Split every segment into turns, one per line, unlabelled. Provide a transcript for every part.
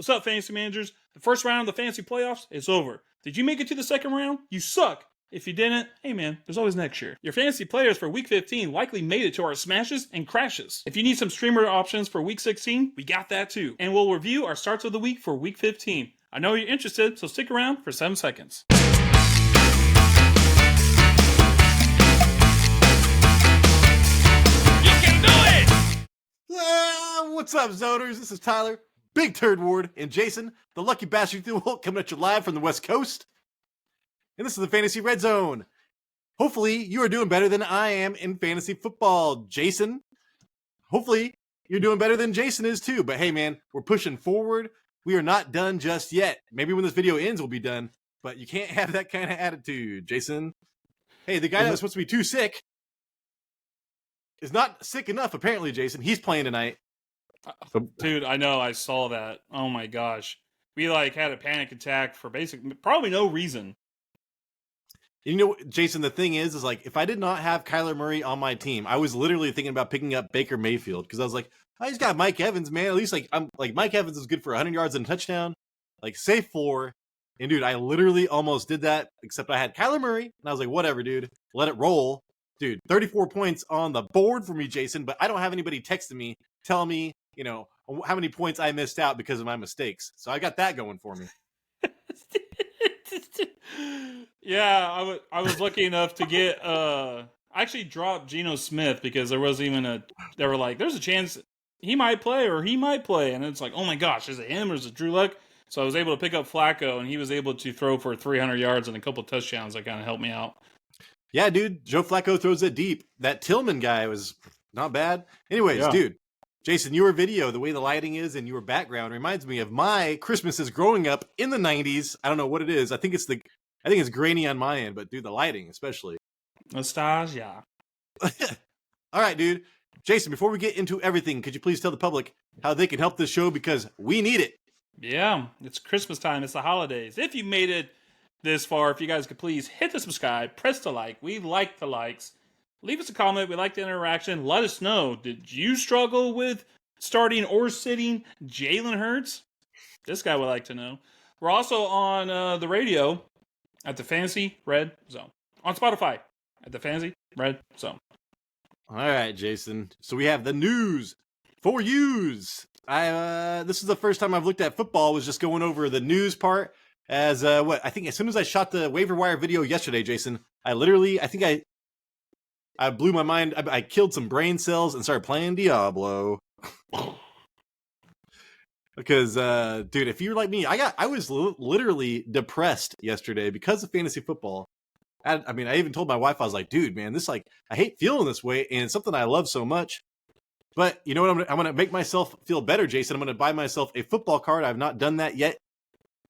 What's up, fantasy managers? The first round of the fantasy playoffs is over. Did you make it to the second round? You suck. If you didn't, hey man, there's always next year. Your fantasy players for week 15 likely made it to our smashes and crashes. If you need some streamer options for week 16, we got that too. And we'll review our starts of the week for week 15. I know you're interested, so stick around for 7 seconds.
You can do it!
What's up, Zoners? This is Tyler, Big Turd Ward, and Jason, the lucky bastard coming at you live from the West Coast. And this is the Fantasy Red Zone. Hopefully, you are doing better than I am in fantasy football, Jason. Hopefully, you're doing better than Jason is too. But hey, man, we're pushing forward. We are not done just yet. Maybe when this video ends, we'll be done. But you can't have that kind of attitude, Jason. Hey, the guy that was supposed to be too sick is not sick enough, apparently, Jason. He's playing tonight.
Dude, I know. I saw that. Oh my gosh. We had a panic attack for probably no reason.
You know, Jason, the thing is if I did not have Kyler Murray on my team, I was literally thinking about picking up Baker Mayfield because I was like, oh, he's got Mike Evans, man. At least Mike Evans is good for 100 yards and a touchdown, safe floor. And dude, I literally almost did that, except I had Kyler Murray, and I was like, whatever, dude, let it roll. Dude, 34 points on the board for me, Jason, but I don't have anybody texting me, telling me, how many points I missed out because of my mistakes. So I got that going for me.
Yeah, I was lucky enough to get I actually dropped Geno Smith because there wasn't even they were like, there's a chance he might play or he might play, and it's like, oh my gosh, is it him or is it Drew Luck? So I was able to pick up Flacco, and he was able to throw for 300 yards and a couple touchdowns. That kind of helped me out.
Yeah, dude, Joe Flacco throws it deep. That Tillman guy was not bad. Anyways, Dude, Jason, your video, the way the lighting is and your background reminds me of my Christmases growing up in the 90s. I don't know what it is. I think it's grainy on my end, but dude, the lighting especially.
Nostalgia.
All right, dude. Jason, before we get into everything, could you please tell the public how they can help this show because we need it?
Yeah, it's Christmas time. It's the holidays. If you made it this far, if you guys could please hit the subscribe, press the like. We like the likes. Leave us a comment. We like the interaction. Let us know. Did you struggle with starting or sitting Jalen Hurts? This guy would like to know. We're also on the radio at the Fantasy Red Zone. On Spotify at the Fantasy Red Zone.
All right, Jason. So we have the news for yous. This is the first time I've looked at football. Was just going over the news part. As I think as soon as I shot the waiver wire video yesterday, Jason, I blew my mind. I killed some brain cells and started playing Diablo. Because, dude, if you're like me, I was literally depressed yesterday because of fantasy football. I even told my wife, I was like, dude, man, I hate feeling this way, and it's something I love so much. But you know what? I'm gonna make myself feel better, Jason. I'm gonna buy myself a football card. I've not done that yet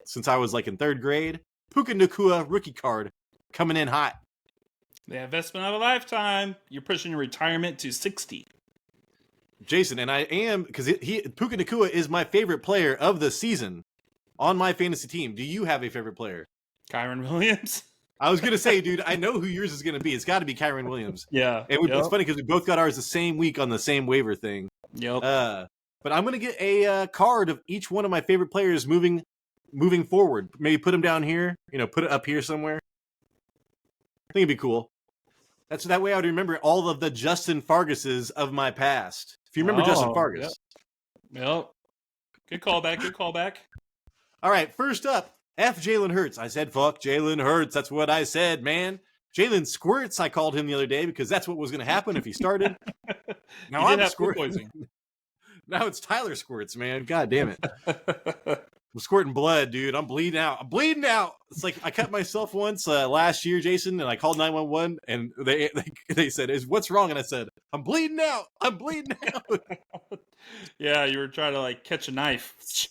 since I was in 3rd grade. Puka Nacua rookie card coming in hot.
The investment of a lifetime. You're pushing your retirement to 60.
Jason, and I am, because Puka Nacua is my favorite player of the season on my fantasy team. Do you have a favorite player?
Kyren Williams.
I was going to say, dude, I know who yours is going to be. It's got to be Kyren Williams.
Yeah.
And it's funny because we both got ours the same week on the same waiver thing.
Yep.
But I'm going to get a card of each one of my favorite players moving forward. Maybe put them down here, put it up here somewhere. I think it'd be cool. That way I would remember all of the Justin Farguses of my past. If you remember Justin Fargus.
Yep. Good callback.
All right, first up, F Jalen Hurts. I said, fuck Jalen Hurts. That's what I said, man. Jalen Squirts, I called him the other day because that's what was going to happen if he started. Now I'm squirting. Now it's Tyler Squirts, man. God damn it. I'm squirting blood, dude. I'm bleeding out. It's like I cut myself once last year, Jason, and I called 911, and they said, what's wrong? And I said, I'm bleeding out.
Yeah, you were trying to catch a knife.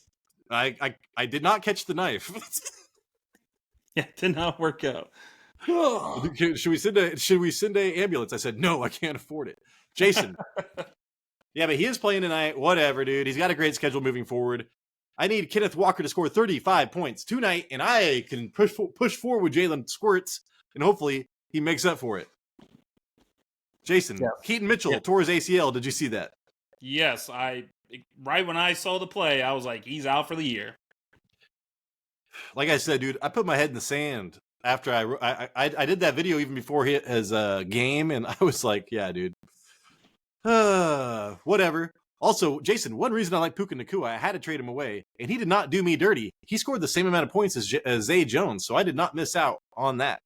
I did not catch the knife.
Yeah, it did not work out.
Should we send a ambulance? I said, no, I can't afford it. Jason. Yeah, but he is playing tonight. Whatever, dude. He's got a great schedule moving forward. I need Kenneth Walker to score 35 points tonight, and I can push forward with Jalen Squirts, and hopefully he makes up for it. Jason, Keaton Mitchell tore his ACL. Did you see that?
Yes, I right when I saw the play, I was like, he's out for the year.
Like I said, dude, I put my head in the sand after I did that video even before his game, and I was like, yeah, dude. Whatever. Also, Jason, one reason I like Puka Nacua, I had to trade him away, and he did not do me dirty. He scored the same amount of points as Zay Jones, so I did not miss out on that.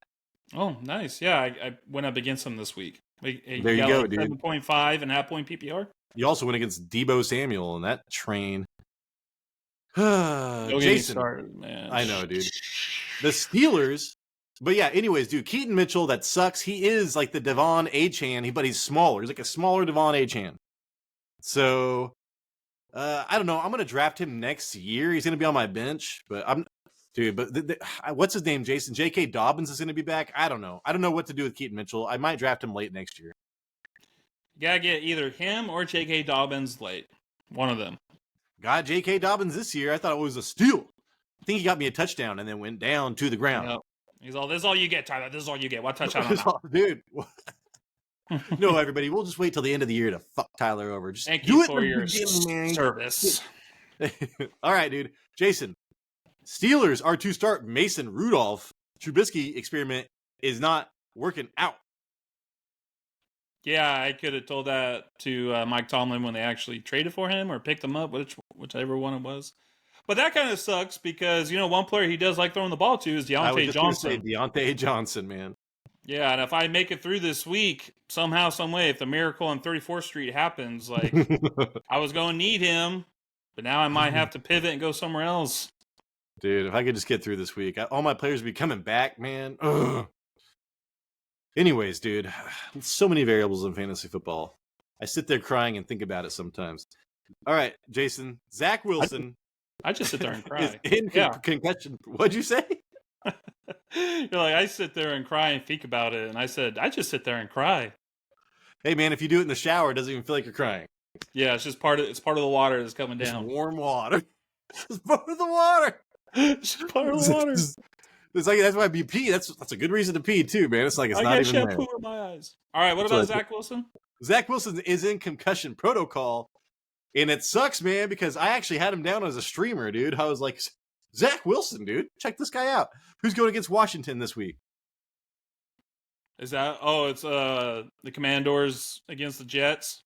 Oh, nice. Yeah, I went up against him this week.
There you go, dude.
7.5 and half point PPR.
You also went against Debo Samuel in that train.
Don't get me
Jason,
started, man.
I know, dude. The Steelers, but yeah. Anyways, dude, Keaton Mitchell, that sucks. He is like the Devon Achane, but he's smaller. He's like a smaller Devon Achane. So, I don't know. I'm gonna draft him next year. He's gonna be on my bench, but dude. But what's his name? Jason J.K. Dobbins is gonna be back. I don't know. I don't know what to do with Keaton Mitchell. I might draft him late next year.
You gotta get either him or J.K. Dobbins late. One of them.
Got J.K. Dobbins this year. I thought it was a steal. I think he got me a touchdown and then went down to the ground.
Yep. He's all, this is all you get, Tyler. This is all you get. What touchdown?
Dude. No, everybody. We'll just wait till the end of the year to fuck Tyler over. Just
Thank
do
you
it
for your service.
All right, dude. Jason, Steelers are to start Mason Rudolph. Trubisky experiment is not working out.
Yeah, I could have told that to Mike Tomlin when they actually traded for him or picked him up, whichever one it was. But that kind of sucks because, one player he does like throwing the ball to is Deontay Johnson.
Deontay Johnson, man.
Yeah, and if I make it through this week, somehow, some way, if the miracle on 34th Street happens, like, I was going to need him, but now I might have to pivot and go somewhere else.
Dude, if I could just get through this week, all my players would be coming back, man. Ugh. Anyways, dude, so many variables in fantasy football. I sit there crying and think about it sometimes. All right, Jason, Zach Wilson.
I just sit there and cry.
Is in concussion. What'd you say?
You're like, I sit there and cry and think about it. And I said, I just sit there and cry.
Hey, man, if you do it in the shower, it doesn't even feel like you're crying.
Yeah, it's just part of the water that's coming down.
It's warm water. It's part of the water.
It's just part of the water.
It's like that's why you pee. That's a good reason to pee too, man. It's like it's not even there.
shampoo in my eyes. All right, what about Zach Wilson?
Zach Wilson is in concussion protocol, and it sucks, man, because I actually had him down as a streamer, dude. I was like, Zach Wilson, dude, check this guy out. Who's going against Washington this week?
Is that? Oh, it's the Commanders against the Jets.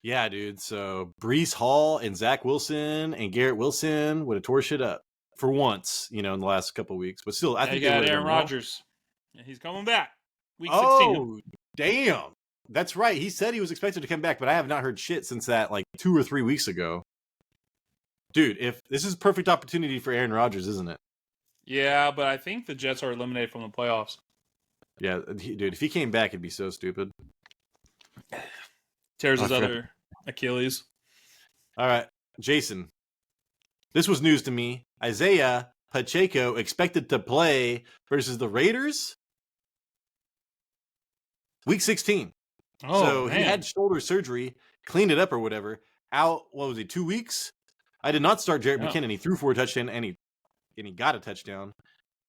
Yeah, dude. So Breece Hall and Zach Wilson and Garrett Wilson would have tore shit up. For once, in the last couple of weeks, but still, I think
you got Aaron Rodgers. Yeah, he's coming back. Week 16.
Oh, damn! That's right. He said he was expected to come back, but I have not heard shit since that, like 2 or 3 weeks ago. Dude, if this is a perfect opportunity for Aaron Rodgers, isn't it?
Yeah, but I think the Jets are eliminated from the playoffs.
Yeah, dude, if he came back, it'd be so stupid.
Tears his other Achilles.
All right, Jason. This was news to me. Isaiah Pacheco expected to play versus the Raiders week 16.
Oh,
so
man.
He had shoulder surgery, cleaned it up or whatever. Out, 2 weeks? I did not start Jerick McKinnon. He threw 4 touchdowns and he got a touchdown.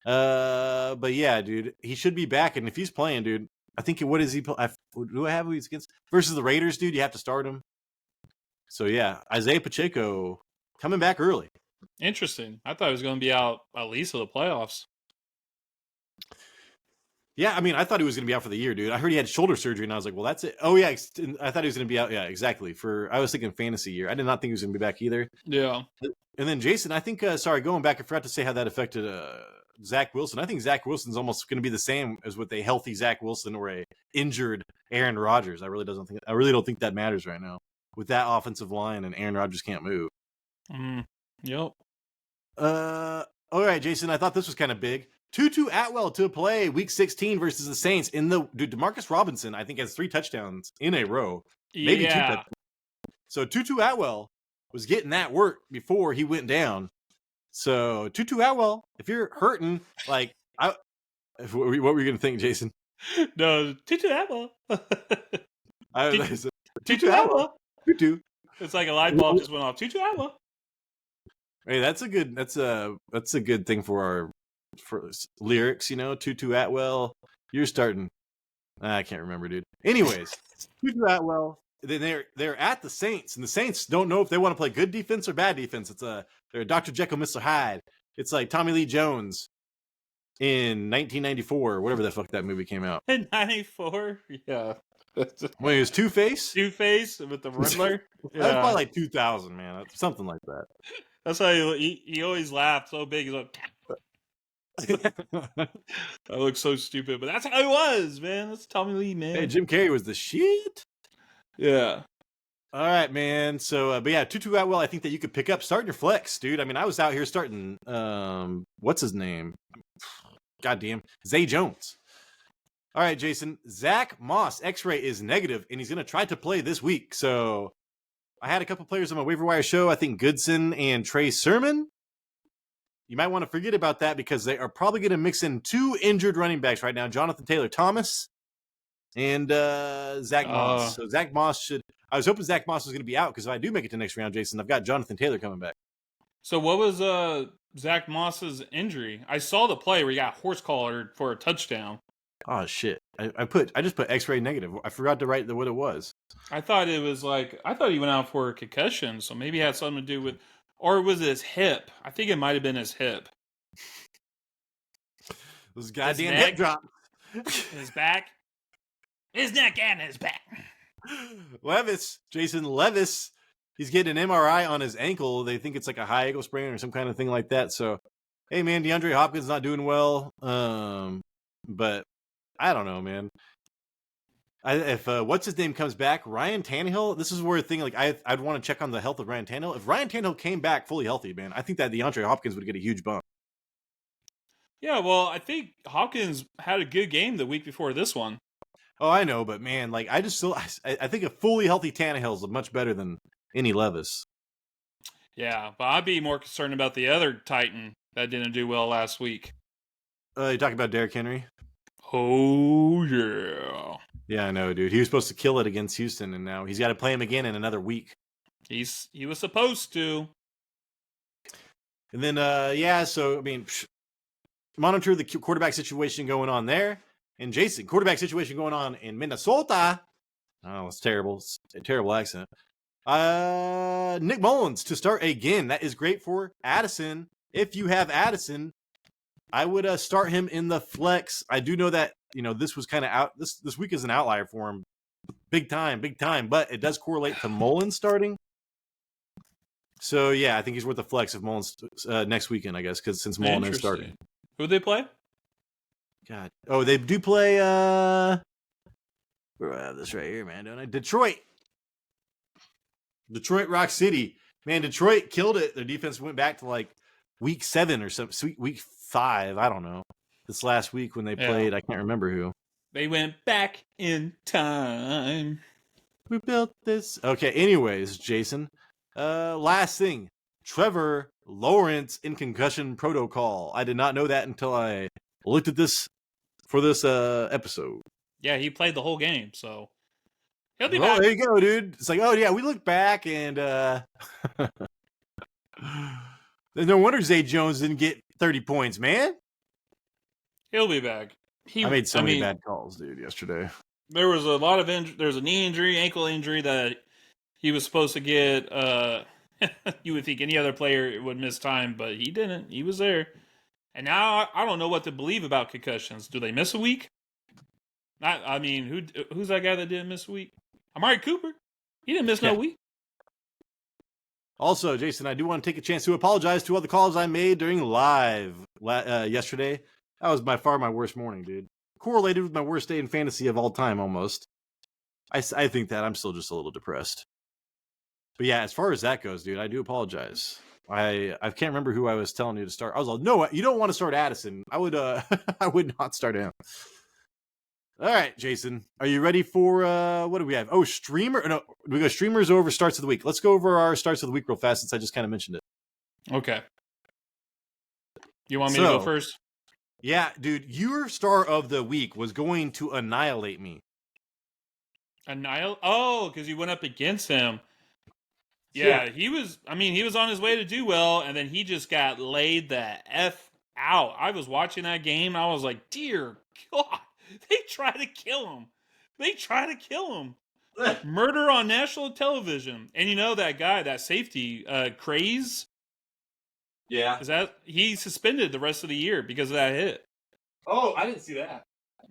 But yeah, dude, he should be back. And if he's playing, dude, I think what is he? Do I have who he's against versus the Raiders, dude? You have to start him. So yeah, Isaiah Pacheco coming back early.
Interesting. I thought he was going to be out at least for the playoffs.
Yeah, I mean, I thought he was going to be out for the year, dude. I heard he had shoulder surgery, and I was like, well, that's it. Oh, yeah, I thought he was going to be out. Yeah, exactly. I was thinking fantasy year. I did not think he was going to be back either.
Yeah.
And then Jason, I think, going back, I forgot to say how that affected Zach Wilson. I think Zach Wilson's almost going to be the same as with a healthy Zach Wilson or a injured Aaron Rodgers. I really don't think that matters right now with that offensive line, and Aaron Rodgers can't move.
Yep.
All right, Jason, I thought this was kind of big. Tutu Atwell to play week 16 versus the Saints. DeMarcus Robinson, I think, has 3 touchdowns in a row. Maybe 2 touchdowns. So Tutu Atwell was getting that work before he went down. So Tutu Atwell, if you're hurting, what were you going to think, Jason?
No, Tutu Atwell.
Tutu Atwell. Tutu.
It's like a light bulb just went off. Tutu Atwell.
Hey, that's a good thing for lyrics, Tutu Atwell. You're starting. I can't remember, dude. Anyways, Tutu Atwell then they're at the Saints, and the Saints don't know if they want to play good defense or bad defense. They're Dr. Jekyll, Mr. Hyde. It's like Tommy Lee Jones in 1994, whatever the fuck that movie came out.
In 94? Yeah.
When he was Two-Face?
Two-Face with the Riddler?
That was probably like 2000, man. Something like that.
That's why he always laughed so big. He's like, I look so stupid, but that's how it was, man. That's Tommy Lee, man.
Hey, Jim Carrey was the shit.
Yeah.
All right, man. So, but yeah, Tutu Atwell, I think that you could pick up starting your flex, dude. I mean, I was out here starting, what's his name? Goddamn, Zay Jones. All right, Jason. Zach Moss, X-ray is negative, and he's going to try to play this week. So I had a couple players on my waiver wire show. I think Goodson and Trey Sermon. You might want to forget about that because they are probably going to mix in 2 injured running backs right now, Jonathan Taylor Thomas and Zach Moss. So Zach Moss should. I was hoping Zach Moss was going to be out because if I do make it to next round, Jason, I've got Jonathan Taylor coming back.
So what was Zach Moss's injury? I saw the play where he got horse collared for a touchdown.
Oh shit! I just put X-ray negative. I forgot to write what it was.
I thought he went out for a concussion, so maybe it had something to do with, or was it his hip? I think it might have been his hip.
Those goddamn hip drops.
His back, his neck, and his back.
Jason Levis, he's getting an MRI on his ankle. They think it's like a high ankle sprain or some kind of thing like that. So, hey man, DeAndre Hopkins not doing well. But I don't know, man. If what's his name comes back, Ryan Tannehill. This is where a thing like I'd want to check on the health of Ryan Tannehill. If Ryan Tannehill came back fully healthy, man, I think that DeAndre Hopkins would get a huge bump.
Yeah, well, I think Hopkins had a good game the week before this one.
Oh, I know, but man, like I think a fully healthy Tannehill is much better than any Levis.
Yeah, but I'd be more concerned about the other Titan that didn't do well last week.
You talking about Derrick Henry?
Oh yeah.
Yeah, I know, dude. He was supposed to kill it against Houston, and now he's got to play him again in another week.
He was supposed to.
And then, so, I mean, monitor the quarterback situation going on there. And Jason, quarterback situation going on in Minnesota. Oh, it's terrible. It's a terrible accent. Nick Mullins to start again. That is great for Addison. If you have Addison, I would start him in the flex. I do know that, this was kind of out. This week is an outlier for him. Big time. But it does correlate to Mullins starting. So, yeah, I think he's worth a flex if Mullins next weekend, I guess, since Mullins is starting.
Who they play?
God. Oh, they do play, where do I have this right here, man, don't I? Detroit, Rock City. Man, Detroit killed it. Their defense went back to like week 7 or something, week 5. I don't know. This last week when they played, I can't remember who.
They went back in time.
We built this. Okay, anyways, Jason. Last thing. Trevor Lawrence in concussion protocol. I did not know that until I looked at this for this episode.
Yeah, he played the whole game, so he'll be back.
There you go, dude. It's like, oh yeah, we look back and no wonder Zay Jones didn't get 30 points, man.
He'll be back.
I made so many bad calls, dude, yesterday.
There was a lot of there's a knee injury, ankle injury that he was supposed to get. You would think any other player would miss time, but he didn't. He was there. And now I don't know what to believe about concussions. Do they miss a week? Who's that guy that didn't miss a week? Amari Cooper. He didn't miss no week.
Also, Jason, I do want to take a chance to apologize to all the calls I made during live yesterday. That was by far my worst morning, dude. Correlated with my worst day in fantasy of all time, almost. I think that I'm still just a little depressed. But yeah, as far as that goes, dude, I do apologize. I can't remember who I was telling you to start. I was like, no, you don't want to start Addison. I would I would not start him. All right, Jason, are you ready for what do we have? Oh, streamer. No, we go streamers over starts of the week. Let's go over our starts of the week real fast since I just kind of mentioned it.
Okay. You want me to go first?
Yeah, dude, your star of the week was going to annihilate me.
Oh, because you went up against him. Yeah, he was on his way to do well, and then he just got laid the F out. I was watching that game, and I was like, dear God, they try to kill him. Murder on national television. And you know that guy, that safety, Craze,
Yeah.
is that he suspended the rest of the year because of that hit.
Oh, I didn't see that.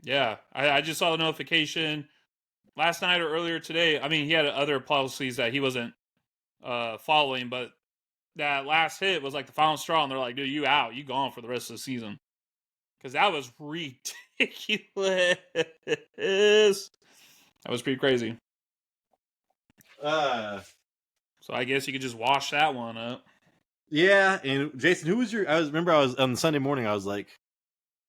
Yeah, I just saw the notification last night or earlier today. I mean, he had other policies that he wasn't following, but that last hit was like the final straw, and they're like, "Dude, you out? You gone for the rest of the season?" Because that was ridiculous. That was pretty crazy. So I guess you could just wash that one up.
Yeah, and Jason, who was your? I was on Sunday morning. I was like,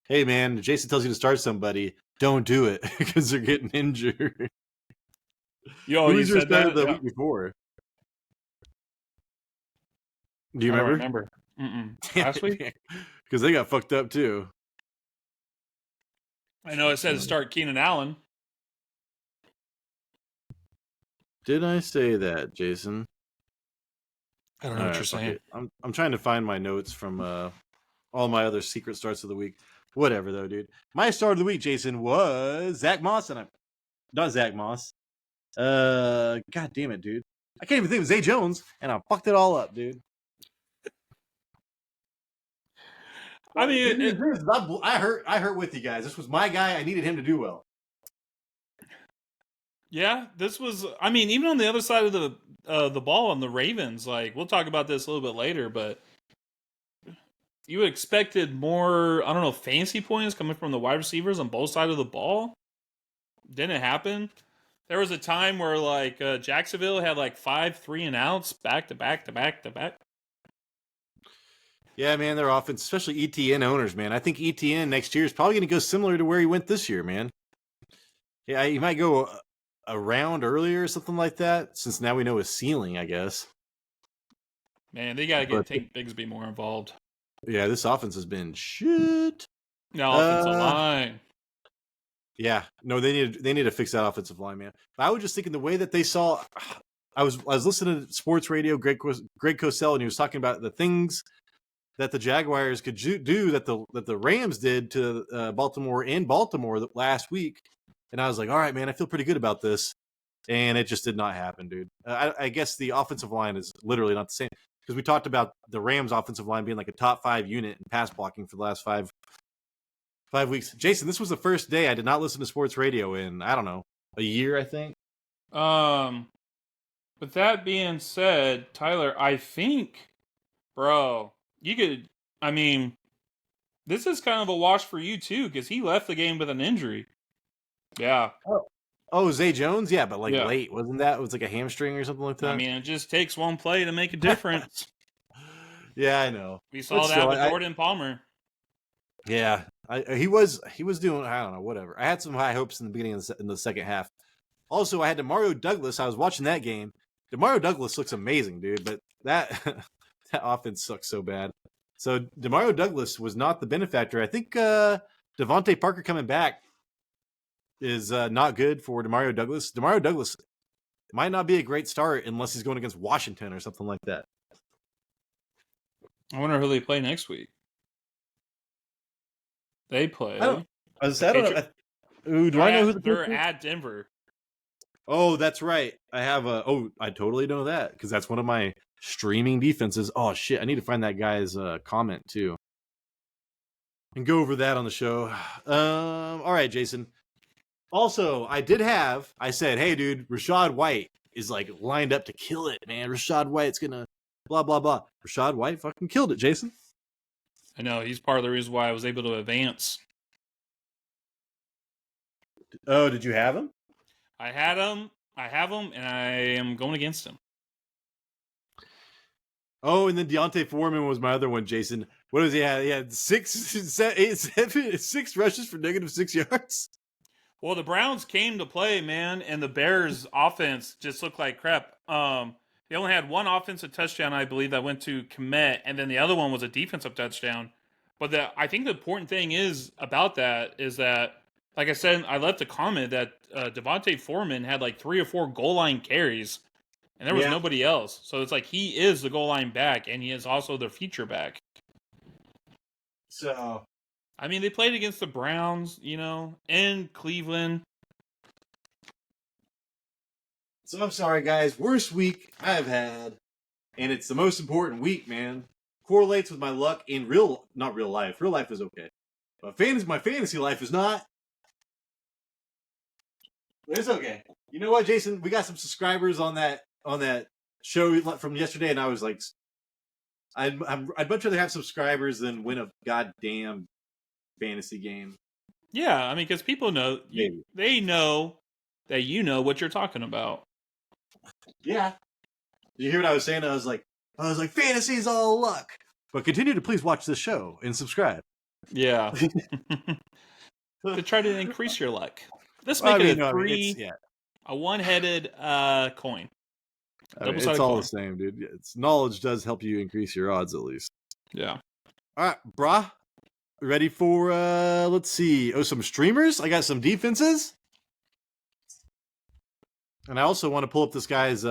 "Hey, man, Jason tells you to start somebody. Don't do it because they're getting injured."
Yo,
who
you
was your
said
start
that
the
yeah.
week before? Do you
I don't
remember?
remember. Last week?
Because they got fucked up too.
I know it said to start Keenan Allen.
Did I say that, Jason?
I don't know what you're saying.
I'm trying to find my notes from all my other secret starts of the week. Whatever though, dude. My start of the week, Jason, was Zach Moss, and I'm not Zach Moss. God damn it, dude. I can't even think of Zay Jones, and I fucked it all up, dude.
I mean,
I hurt with you guys. This was my guy. I needed him to do well.
yeah, this was. I mean, even on the other side of the ball on the Ravens, like we'll talk about this a little bit later, but you expected more. I don't know, fantasy points coming from the wide receivers on both sides of the ball. Didn't happen. There was a time where like Jacksonville had like 5 3-and-outs back to back to back to back.
Yeah, man, their offense, especially ETN owners, man. I think ETN next year is probably going to go similar to where he went this year, man. Yeah, he might go a round earlier or something like that, since now we know his ceiling, I guess.
Man, they got to get Tank Bigsby more involved.
Yeah, this offense has been shit.
No, offensive line.
Yeah, no, they need to fix that offensive line, man. But I was just thinking the way that they saw. I was listening to sports radio, Greg Cosell, and he was talking about the things that the Jaguars could do that the Rams did to Baltimore in Baltimore last week, and I was like, all right, man, I feel pretty good about this, and it just did not happen, dude. I guess the offensive line is literally not the same because we talked about the Rams' offensive line being like a top 5 unit in pass blocking for the last 5 weeks. Jason, this was the first day I did not listen to sports radio in, I don't know, a year, I think.
With that being said, Tyler, I think, bro, you could. I mean, this is kind of a wash for you too because he left the game with an injury. Yeah.
Oh, Zay Jones, yeah, but like late, wasn't that? It was like a hamstring or something like that.
I mean, it just takes one play to make a difference.
Yeah, I know.
We saw that with Jordan Palmer.
Yeah, he was doing, I don't know, whatever. I had some high hopes in the beginning in the second half. Also, I had Demario Douglas. I was watching that game. Demario Douglas looks amazing, dude, but that that offense sucks so bad. So Demario Douglas was not the benefactor. I think Devontae Parker coming back is not good for Demario Douglas. Demario Douglas might not be a great start unless he's going against Washington or something like that.
I wonder who they play next week. They play.
I don't know. Do I know who
they're at Denver?
Oh, that's right. I have I totally know that because that's one of my streaming defenses. Oh shit, I need to find that guy's comment too and go over that on the show. All right, Jason. Also, I said, hey, dude, Rachaad White is like lined up to kill it, man. Rachaad White's gonna blah blah blah. Rachaad White fucking killed it, Jason.
I know he's part of the reason why I was able to advance.
Oh, did you have him?
I had him. I have him, and I am going against him.
Oh, and then Deontay Foreman was my other one, Jason. What does he have? He had 6 rushes for -6 yards.
Well, the Browns came to play, man, and the Bears' offense just looked like crap. They only had one offensive touchdown, I believe, that went to Kmet, and then the other one was a defensive touchdown. But I think the important thing is about that is that, like I said, I left a comment that Devontae Foreman had like 3 or 4 goal line carries, and there was nobody else. So it's like he is the goal line back, and he is also their feature back.
So,
I mean, they played against the Browns, in Cleveland.
So I'm sorry, guys. Worst week I've had, and it's the most important week, man. Correlates with my luck in not real life. Real life is okay, but my fantasy life is not. But it's okay. You know what, Jason? We got some subscribers on that show from yesterday, and I was like, I'd much rather have subscribers than win a goddamn fantasy game.
Yeah, I mean, because people know they know that you know what you're talking about.
Yeah. Did you hear what I was saying? I was like, fantasy's all luck. But continue to please watch this show and subscribe.
Yeah. To try to increase your luck. Let's make it a one-headed coin.
It's all the same, dude. Knowledge does help you increase your odds, at least.
Yeah.
All right, brah. Ready for, let's see. Oh, some streamers? I got some defenses. And I also want to pull up this guy's,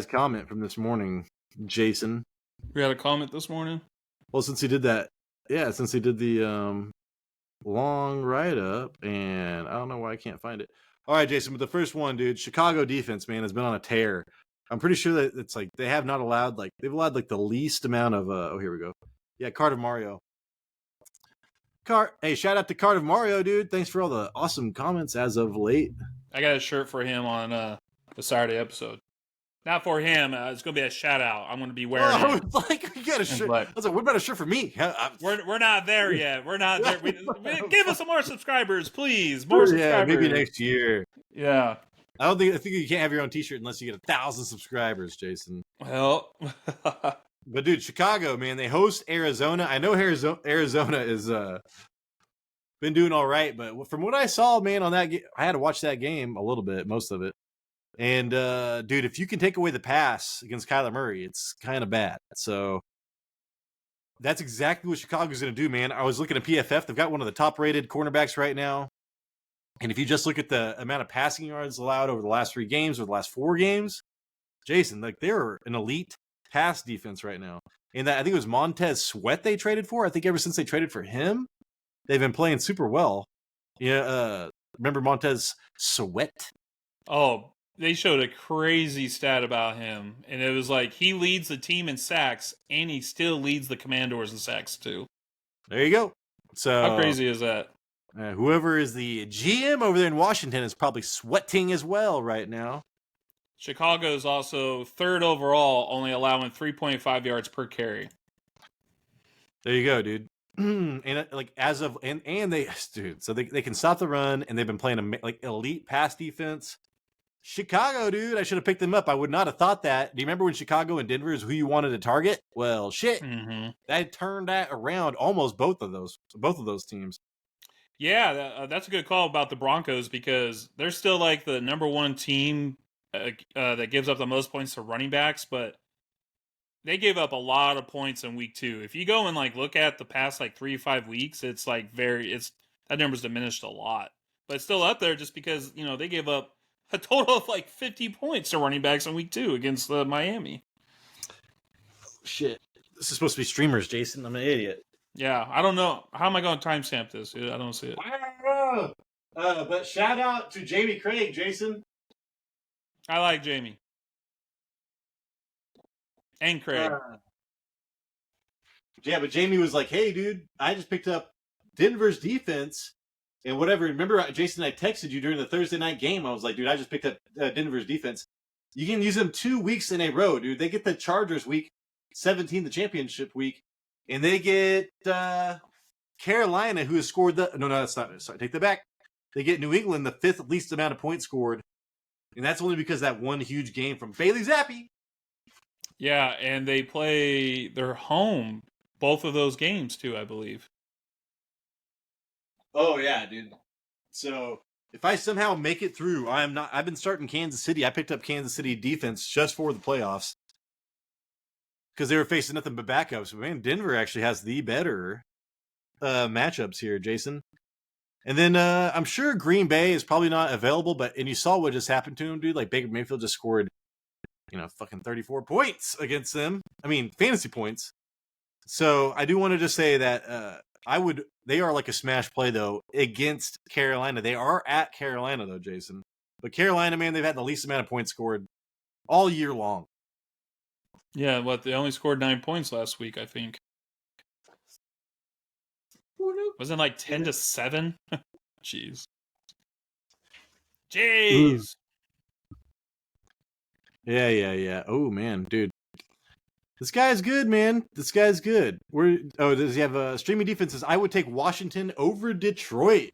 comment from this morning, Jason.
We had a comment this morning?
Well, since he did that, since he did the, long write-up, and I don't know why I can't find it. All right, Jason, but the first one, dude, Chicago defense, man, has been on a tear. I'm pretty sure that it's like they've allowed the least amount of here we go. Yeah, Cardiff Mario. Hey, shout out to Cardiff Mario, dude. Thanks for all the awesome comments as of late.
I got a shirt for him on the Saturday episode. Not for him. It's going to be a shout out. I'm going to be wearing it.
You got a shirt. I was like, what about a shirt for me?
We're not there yet. We're not there. Give us some more subscribers, please. More subscribers.
Yeah, maybe next year.
Yeah.
I think you can't have your own T-shirt unless you get 1,000 subscribers, Jason.
Well,
but dude, Chicago, man, they host Arizona. I know Arizona is been doing all right, but from what I saw, man, on that I had to watch that game a little bit, most of it. And dude, if you can take away the pass against Kyler Murray, it's kind of bad. So that's exactly what Chicago's going to do, man. I was looking at PFF; they've got one of the top-rated cornerbacks right now. And if you just look at the amount of passing yards allowed over the last 3 games or the last 4 games, Jason, like they're an elite pass defense right now. And that I think it was Montez Sweat they traded for. I think ever since they traded for him, they've been playing super well. Yeah, remember Montez Sweat?
Oh, they showed a crazy stat about him, and it was like he leads the team in sacks, and he still leads the Commanders in sacks too.
There you go. So
how crazy is that?
Whoever is the GM over there in Washington is probably sweating as well right now.
Chicago is also 3rd overall, only allowing 3.5 yards per carry.
There you go, dude. And like as of and they, dude, so they can stop the run, and they've been playing like elite pass defense. Chicago, dude, I should have picked them up. I would not have thought that. Do you remember when Chicago and Denver is who you wanted to target? Well, shit, that turned that around. Almost both of those teams.
Yeah, that's a good call about the Broncos because they're still like the number 1 team that gives up the most points to running backs, but they gave up a lot of points in week 2. If you go and like look at the past like 3 to 5 weeks, it's like that number's diminished a lot, but it's still up there just because they gave up a total of like 50 points to running backs in week 2 against Miami.
Shit, this is supposed to be streamers, Jason. I'm an idiot.
Yeah, I don't know. How am I going to timestamp this? I don't see it.
I don't know. But shout out to Jamie Craig, Jason.
I like Jamie. And Craig.
Yeah, but Jamie was like, hey, dude, I just picked up Denver's defense and whatever. Remember, Jason, I texted you during the Thursday night game. I was like, dude, I just picked up Denver's defense. You can use them 2 weeks in a row, dude. They get the Chargers week 17, the championship week. And they get Carolina, who has scored no, that's not. Sorry, take that back. They get New England, the 5th least amount of points scored. And that's only because that one huge game from Bailey Zappi.
Yeah, and they're home both of those games too, I believe.
Oh yeah, dude. So if I somehow make it through, I've been starting Kansas City. I picked up Kansas City defense just for the playoffs. Because they were facing nothing but backups. But man, Denver actually has the better matchups here, Jason. And then I'm sure Green Bay is probably not available, and you saw what just happened to him, dude. Like Baker Mayfield just scored, fucking 34 points against them. I mean, fantasy points. So I do want to just say that they are like a smash play though against Carolina. They are at Carolina though, Jason. But Carolina, man, they've had the least amount of points scored all year long.
Yeah, they only scored 9 points last week, I think. Wasn't it like 10-7? Jeez. Jeez.
Yeah. Oh man, dude. This guy's good, man. This guy's good. Does he have streaming defenses? I would take Washington over Detroit.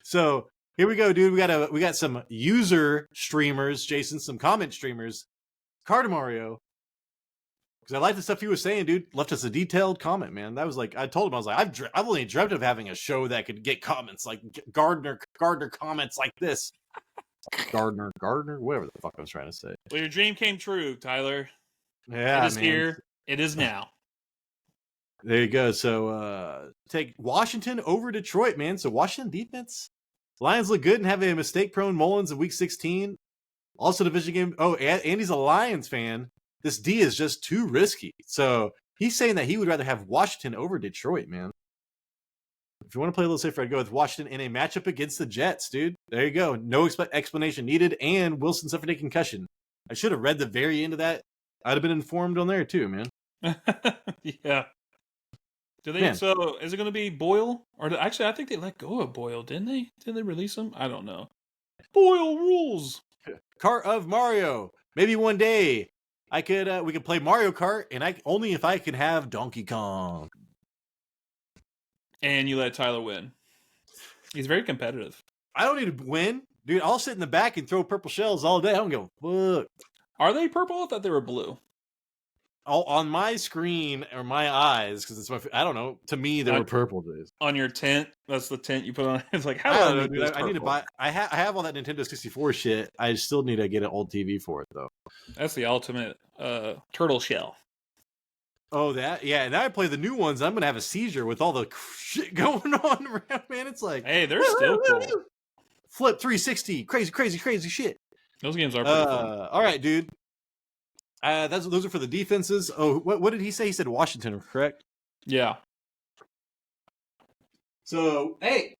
So here we go, dude. We got some user streamers, Jason, some comment streamers. Carter Mario. Because I like the stuff he was saying, dude. Left us a detailed comment, man. That was like, I told him, I was like, I've only dreamt of having a show that could get comments like Gardner comments like this. Gardner, whatever the fuck I was trying to say.
Well, your dream came true, Tyler.
Yeah,
it is here. It is now.
There you go. So take Washington over Detroit, man. So Washington defense. Lions look good and have a mistake-prone Mullins in Week 16. Also division game. Oh, Andy's a Lions fan. This D is just too risky. So he's saying that he would rather have Washington over Detroit, man. If you want to play a little safer, I'd go with Washington in a matchup against the Jets, dude. There you go. No explanation needed. And Wilson suffered a concussion. I should have read the very end of that. I'd have been informed on there too, man.
Yeah. Do they? Man. So is it going to be Boyle? Or actually, I think they let go of Boyle, didn't they? Didn't they release him? I don't know. Boyle rules.
Kart of Mario. Maybe one day we could play Mario Kart, and only if I can have Donkey Kong.
And you let Tyler win. He's very competitive.
I don't need to win, dude. I'll sit in the back and throw purple shells all day. I don't give a fuck.
Are they purple? I thought they were blue.
On my screen or my eyes, because it's I don't know. To me, they were purple, dude.
On your tent, that's the tent you put on. It's like, how
I don't know, dude. I need to buy. I have all that Nintendo 64 shit. I still need to get an old TV for it, though.
That's the ultimate turtle shell.
Oh, that? Yeah, now I play the new ones. I'm going to have a seizure with all the shit going on around, man. It's like...
Hey, they're still cool.
Flip 360. Crazy shit.
Those games are pretty fun.
All right, dude. Those are for the defenses. Oh, what did he say? He said Washington, correct?
Yeah.
So, hey.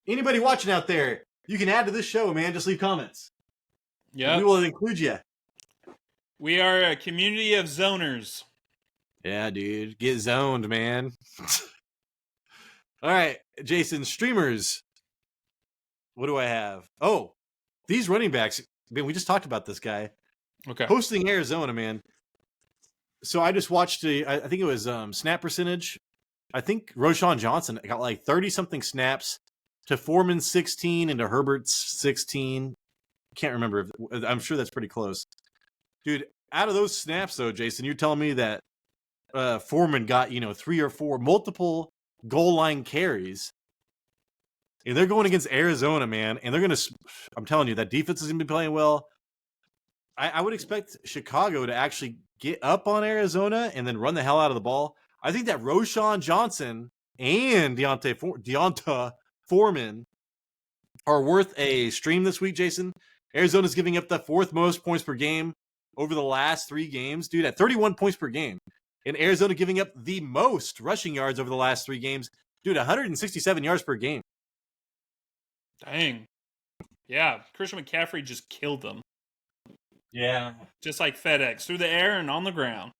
Anybody watching out there, you can add to this show, man. Just leave comments.
Yeah.
We will include you.
We are a community of zoners.
Yeah, dude. Get zoned, man. All right, Jason, streamers. What do I have? Oh, these running backs. Man, we just talked about this guy.
Okay.
Hosting Arizona, man. So I just watched I think it was snap percentage. I think Roschon Johnson got like 30-something snaps to Foreman's 16 and to Herbert's 16. Can't remember. I'm sure that's pretty close. Dude, out of those snaps, though, Jason, you're telling me that Foreman got, 3 or 4 multiple goal line carries. And they're going against Arizona, man. And they're going to, I'm telling you, that defense is going to be playing well. I would expect Chicago to actually get up on Arizona and then run the hell out of the ball. I think that Roschon Johnson and Deonta Foreman are worth a stream this week, Jason. Arizona's giving up the 4th most points per game over the last 3 games, dude, at 31 points per game. And Arizona giving up the most rushing yards over the last 3 games, dude, 167 yards per game.
Dang. Yeah, Christian McCaffrey just killed them.
Yeah.
Just like FedEx, through the air and on the ground.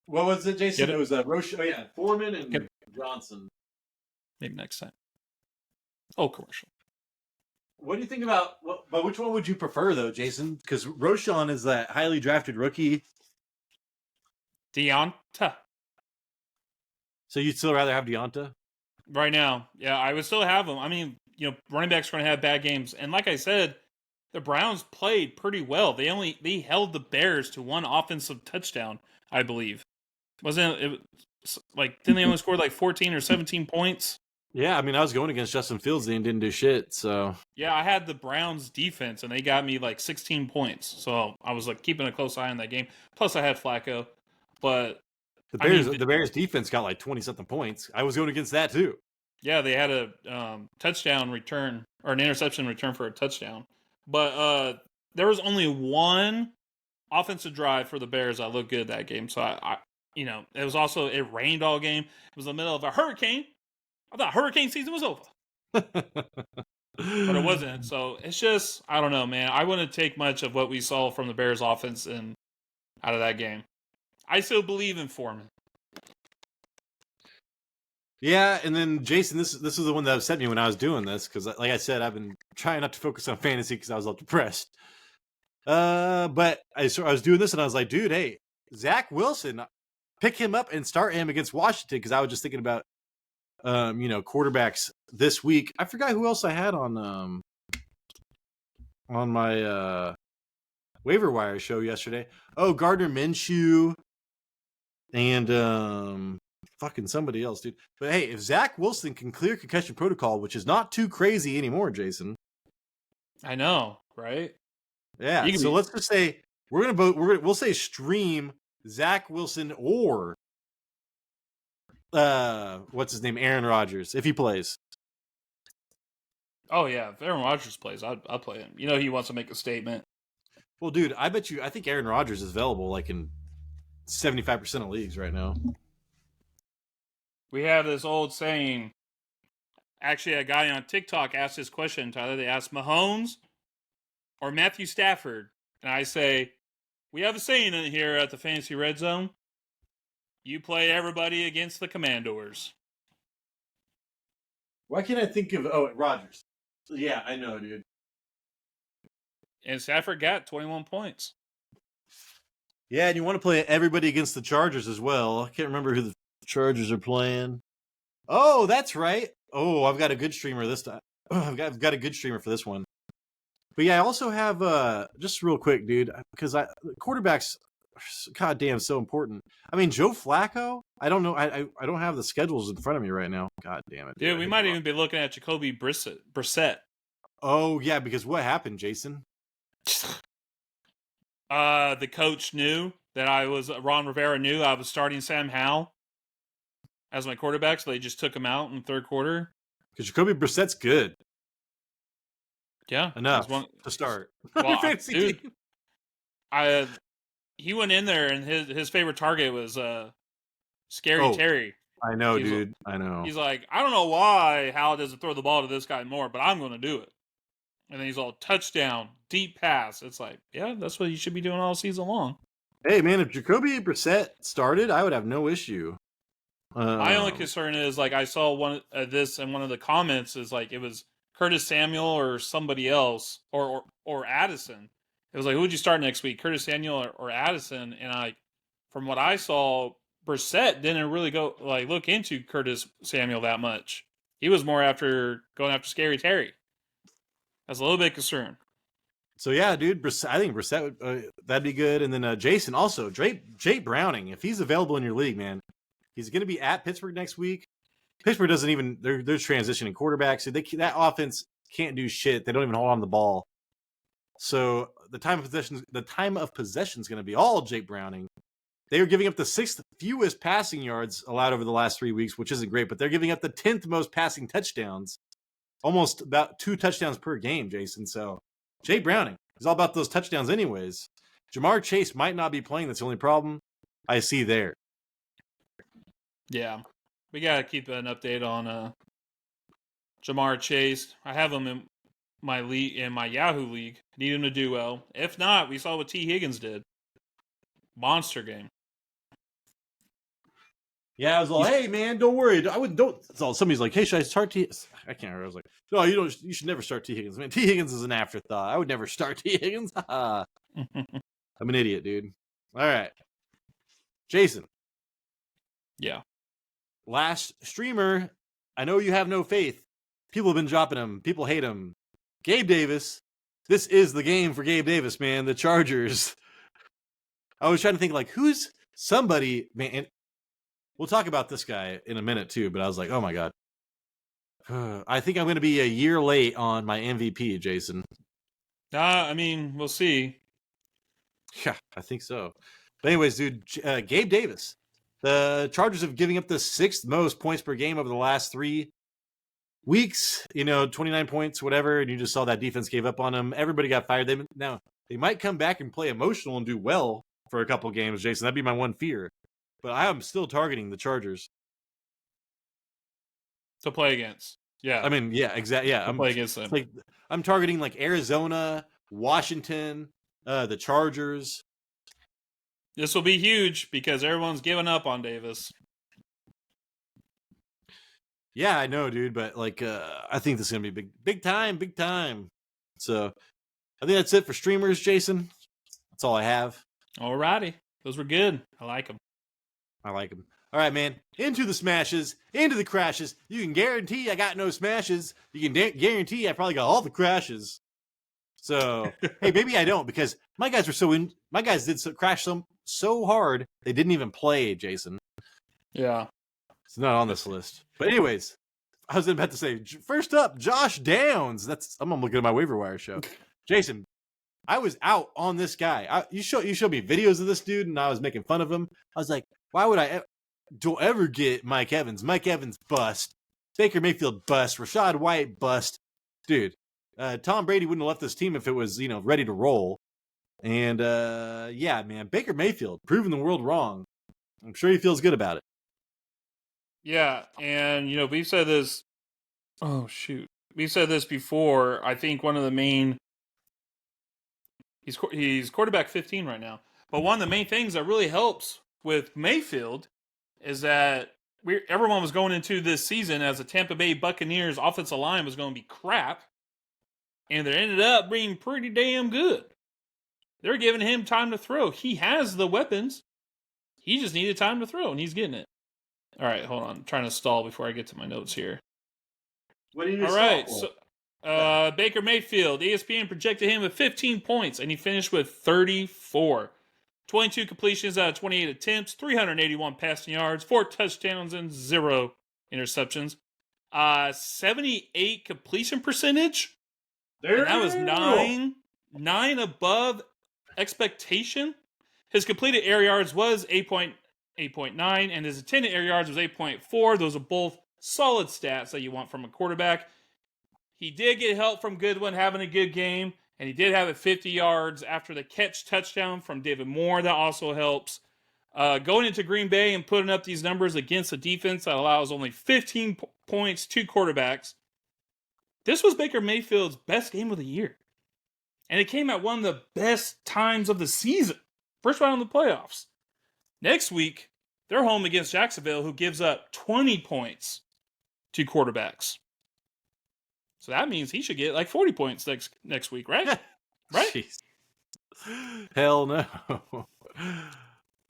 What was it, Jason? It was Foreman and Johnson.
Maybe next time. Oh, commercial.
What do you think about? But which one would you prefer, though, Jason? Because Roschon is that highly drafted rookie.
Deonta.
So you'd still rather have Deonta?
Right now, yeah, I would still have him. I mean, running backs are going to have bad games, and like I said, the Browns played pretty well. They held the Bears to 1 offensive touchdown, I believe. Wasn't it? Didn't they only score like 14 or 17 points?
Yeah, I mean, I was going against Justin Fields and didn't do shit, so...
Yeah, I had the Browns defense, and they got me like 16 points. So I was like keeping a close eye on that game. Plus, I had Flacco. But
the Bears defense got like 20-something points. I was going against that, too.
Yeah, they had a touchdown return, or an interception return for a touchdown. But there was only 1 offensive drive for the Bears that looked good that game. So, it was also, it rained all game. It was in the middle of a hurricane. I thought hurricane season was over. But it wasn't. So it's just, I don't know, man. I wouldn't take much of what we saw from the Bears offense and out of that game. I still believe in Foreman.
Yeah, and then Jason, this is the one that upset me when I was doing this because, like I said, I've been trying not to focus on fantasy because I was all depressed. But I was doing this and I was like, dude, hey, Zach Wilson, pick him up and start him against Washington because I was just thinking about, quarterbacks this week. I forgot who else I had on my waiver wire show yesterday. Oh, Gardner Minshew and fucking somebody else, dude. But hey, if Zach Wilson can clear concussion protocol, which is not too crazy anymore, Jason.
I know, right?
Yeah. So let's just say we'll say stream Zach Wilson or what's his name, Aaron Rodgers, if he plays.
Oh yeah, if Aaron Rodgers plays, I'd play him. You know he wants to make a statement.
Well, dude, I think Aaron Rodgers is available like in 75% of leagues right now.
We have this old saying. Actually, a guy on TikTok asked this question, Tyler. They asked Mahomes or Matthew Stafford. And I say, we have a saying in here at the Fantasy Red Zone. You play everybody against the Commanders.
Why can't I think of Rodgers? Yeah, I know, dude.
And Stafford got 21 points.
Yeah, and you want to play everybody against the Chargers as well. I can't remember who the Chargers are playing. Oh, that's right. Oh, I've got a good streamer this time. I've got a good streamer for this one. But yeah, I also have just real quick, dude, because quarterbacks, goddamn, so important. I mean, Joe Flacco. I don't know. I don't have the schedules in front of me right now. God damn it,
dude. We might even be looking at Jacoby Brissett.
Oh yeah, because what happened, Jason?
The coach knew that Ron Rivera knew I was starting Sam Howell as my quarterback, so they just took him out in the third quarter.
Because Jacoby Brissett's good.
Yeah,
enough to start.
Well, dude, he went in there and his favorite target was Scary Terry.
I know, dude. I know.
He's like, I don't know why Howell doesn't throw the ball to this guy more, but I'm going to do it. And then he's all touchdown, deep pass. It's like, yeah, that's what you should be doing all season long.
Hey, man, if Jacoby Brissett started, I would have no issue.
My only concern is, like, I saw one this in one of the comments is like it was Curtis Samuel or somebody else or Addison. It was like, who would you start next week, Curtis Samuel or Addison? And from what I saw, Brissett didn't really look into Curtis Samuel that much. He was more going after Scary Terry. I was a little bit concerned.
So yeah, dude, I think Brissett that'd be good. And then Jason also, Jake Browning, if he's available in your league, man, he's going to be at Pittsburgh next week. Pittsburgh doesn't even they're transitioning quarterbacks. So that offense can't do shit. They don't even hold on to the ball. So the time of possession is going to be all Jake Browning. They are giving up the 6th fewest passing yards allowed over the last 3 weeks, which isn't great, but they're giving up the 10th most passing touchdowns. Almost about 2 touchdowns per game, Jason. So Jake Browning is all about those touchdowns anyways. Jamar Chase might not be playing. That's the only problem I see there.
Yeah. We got to keep an update on Jamar Chase. I have him in my league, in my Yahoo league. Need him to do well. If not, we saw what T. Higgins did. Monster game.
Yeah, I was like, hey man, don't worry. Somebody's like, hey, should I start T? I can't remember. I was like, no, you don't. You should never start T. Higgins. Man, T. Higgins is an afterthought. I would never start T. Higgins. I'm an idiot, dude. All right, Jason.
Yeah.
Last streamer. I know you have no faith. People have been dropping him. People hate him. Gabe Davis. This is the game for Gabe Davis, man. The Chargers. I was trying to think, like, who's somebody, man. And we'll talk about this guy in a minute, too. But I was like, oh, my God. I think I'm going to be a year late on my MVP, Jason.
I mean, we'll see.
Yeah, I think so. But anyways, dude, Gabe Davis. The Chargers have given up the 6th most points per game over the last 3 weeks. 29 points, whatever. And you just saw that defense gave up on them. Everybody got fired. They might come back and play emotional and do well for a couple games, Jason. That'd be my one fear. But I am still targeting the Chargers.
to play against. Yeah,
I mean, yeah, exactly. Yeah,
to play against them.
like I'm targeting like Arizona, Washington, the Chargers.
This will be huge because everyone's giving up on Davis.
Yeah, I know, dude, but like I think this is gonna be big time. So I think that's it for streamers, Jason. That's all I have.
Alrighty, those were good. I like them.
I like them. All right, man. Into the smashes, into the crashes. You can guarantee I got no smashes. You can guarantee I probably got all the crashes. So hey, maybe I don't because my guys were my guys did crash so hard they didn't even play, Jason.
Yeah.
It's not on this list. But anyways, I was about to say, first up, Josh Downs. I'm looking at my waiver wire show. Jason, I was out on this guy. You showed me videos of this dude, and I was making fun of him. I was like, why would I don't ever get Mike Evans? Mike Evans bust. Baker Mayfield bust. Rachaad White bust. Dude, Tom Brady wouldn't have left this team if it was, ready to roll. And yeah, man, Baker Mayfield proving the world wrong. I'm sure he feels good about it.
Yeah, and we've said this. Oh shoot, we've said this before. I think one of the main. He's quarterback 15 right now, but one of the main things that really helps with Mayfield is that everyone was going into this season as the Tampa Bay Buccaneers offensive line was going to be crap, and it ended up being pretty damn good. They're giving him time to throw. He has the weapons. He just needed time to throw, and he's getting it. All right, hold on. I'm trying to stall before I get to my notes here.
What do you
All right, so Baker Mayfield, ESPN projected him with 15 points, and he finished with 34. 22 completions out of 28 attempts, 381 passing yards, 4 touchdowns, and 0 interceptions. 78 completion percentage. And that was 9 above expectation. His completed air yards was 8.9, and his intended air yards was 8.4. Those are both solid stats that you want from a quarterback. He did get help from Goodwin having a good game, and he did have a 50 yards after the catch touchdown from David Moore. That also helps. Going into Green Bay and putting up these numbers against a defense that allows only 15 points to quarterbacks. This was Baker Mayfield's best game of the year. And it came at one of the best times of the season. First round of the playoffs. Next week, they're home against Jacksonville, who gives up 20 points to quarterbacks. So that means he should get like 40 points next week, right? Right?
Jeez. Hell no.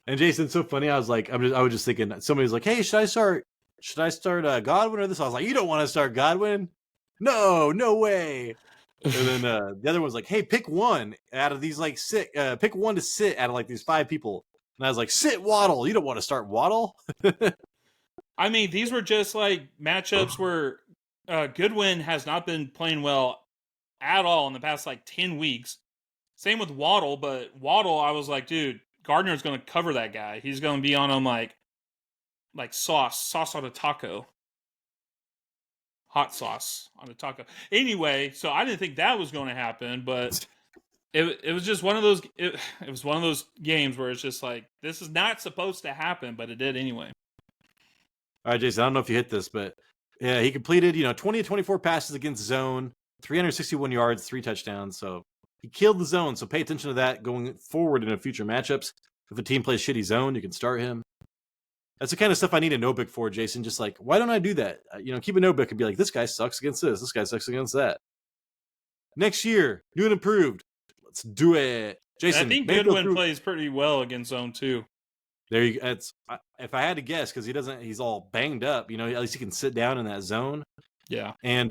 And Jason, it's so funny. I was just thinking. Somebody's like, "Hey, should I start Godwin or this?" I was like, "You don't want to start Godwin? No way." And then the other one's like, "Hey, pick one out of these pick one to sit out of like these 5 people." And I was like, "Sit Waddle. You don't want to start Waddle."
I mean, these were just like matchups where Goodwin has not been playing well at all in the past like 10 weeks. Same with Waddle, but Waddle, I was like, dude, Gardner's going to cover that guy. He's going to be on him like sauce on a taco. Hot sauce on a taco. Anyway, so I didn't think that was going to happen, but it was just one of those. It was one of those games where it's just like, this is not supposed to happen, but it did anyway.
All right, Jason, I don't know if you hit this, but yeah, he completed 20 to 24 passes against zone, 361 yards, 3 touchdowns. So he killed the zone. So pay attention to that going forward in future matchups. If a team plays shitty zone, you can start him. That's the kind of stuff I need a notebook for, Jason. Just like, why don't I do that? Keep a notebook and be like, this guy sucks against this. This guy sucks against that. Next year, new and improved. Let's do it. Jason,
I think Goodwin plays pretty well against zone too.
There you go. If I had to guess, because he's all banged up, at least he can sit down in that zone.
Yeah.
And,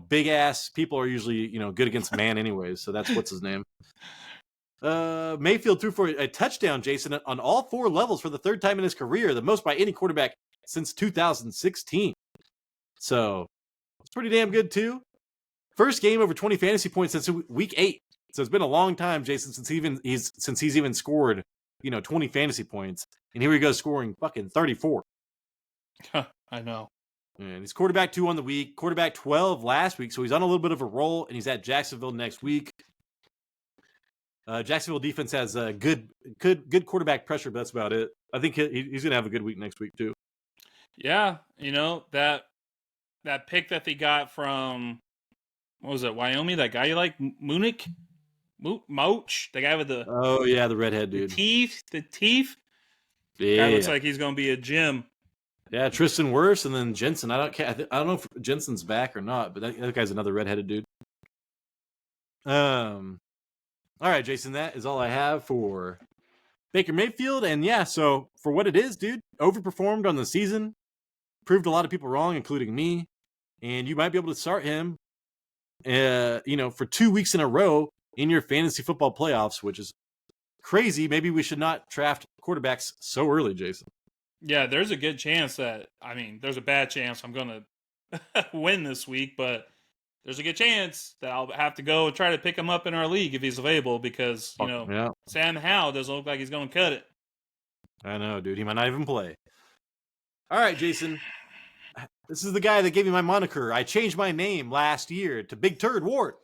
big ass people are usually, good against man anyways. So that's what's his name. Mayfield threw for a touchdown, Jason, on all 4 levels for the 3rd time in his career, the most by any quarterback since 2016. So it's pretty damn good too. First game over 20 fantasy points since week 8. So it's been a long time, Jason, since he's even scored 20 fantasy points. And here he goes scoring fucking 34.
I know.
And he's quarterback 2 on the week, quarterback 12 last week. So he's on a little bit of a roll, and he's at Jacksonville next week. Jacksonville defense has good quarterback pressure, but that's about it. I think he's going to have a good week next week too.
Yeah, that that pick that they got from, what was it, Wyoming? That guy you like, Munich? Moch? The guy with the
Oh yeah, the redhead dude.
the teeth.
Yeah,
Guy looks like he's going to be a gem.
yeah. Tristan Wirfs and then Jensen. I don't know if Jensen's back or not, but that guy's another redheaded dude. All right, Jason. That is all I have for Baker Mayfield, and yeah. So for what it is, dude, overperformed on the season, proved a lot of people wrong, including me. And you might be able to start him, for 2 weeks in a row in your fantasy football playoffs, which is crazy. Maybe we should not draft quarterbacks so early, Jason.
Yeah, there's a good chance there's a bad chance I'm going to win this week, but there's a good chance that I'll have to go and try to pick him up in our league if he's available because,
Yeah.
Sam Howell doesn't look like he's going to cut it.
I know, dude. He might not even play. All right, Jason. This is the guy that gave me my moniker. I changed my name last year to Big Turd Ward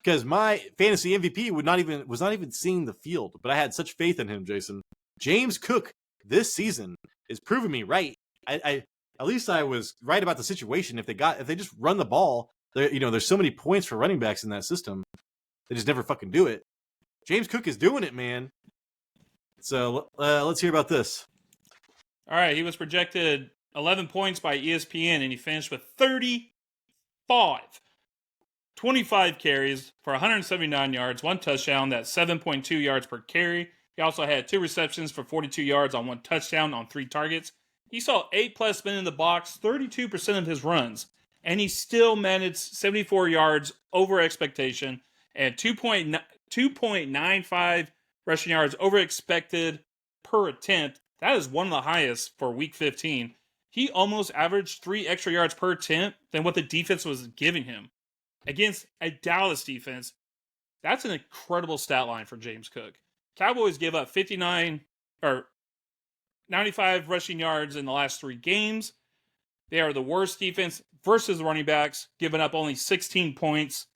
because my fantasy MVP was not even seeing the field, but I had such faith in him, Jason. James Cook this season is proving me right. I at least I was right about the situation. If they just run the ball, there's so many points for running backs in that system. They just never fucking do it. James Cook is doing it, man. So let's hear about this.
All right, he was projected 11 points by ESPN, and he finished with 35. 25 carries for 179 yards, 1 touchdown. That's 7.2 yards per carry. He also had 2 receptions for 42 yards on 1 touchdown on 3 targets. He saw 8+ men in the box, 32% of his runs, and he still managed 74 yards over expectation and 2.95 rushing yards over expected per attempt. That is one of the highest for Week 15. He almost averaged 3 extra yards per attempt than what the defense was giving him against a Dallas defense. That's an incredible stat line for James Cook. Cowboys gave up 95 rushing yards in the last 3 games. They are the worst defense versus the running backs, giving up only 16 points.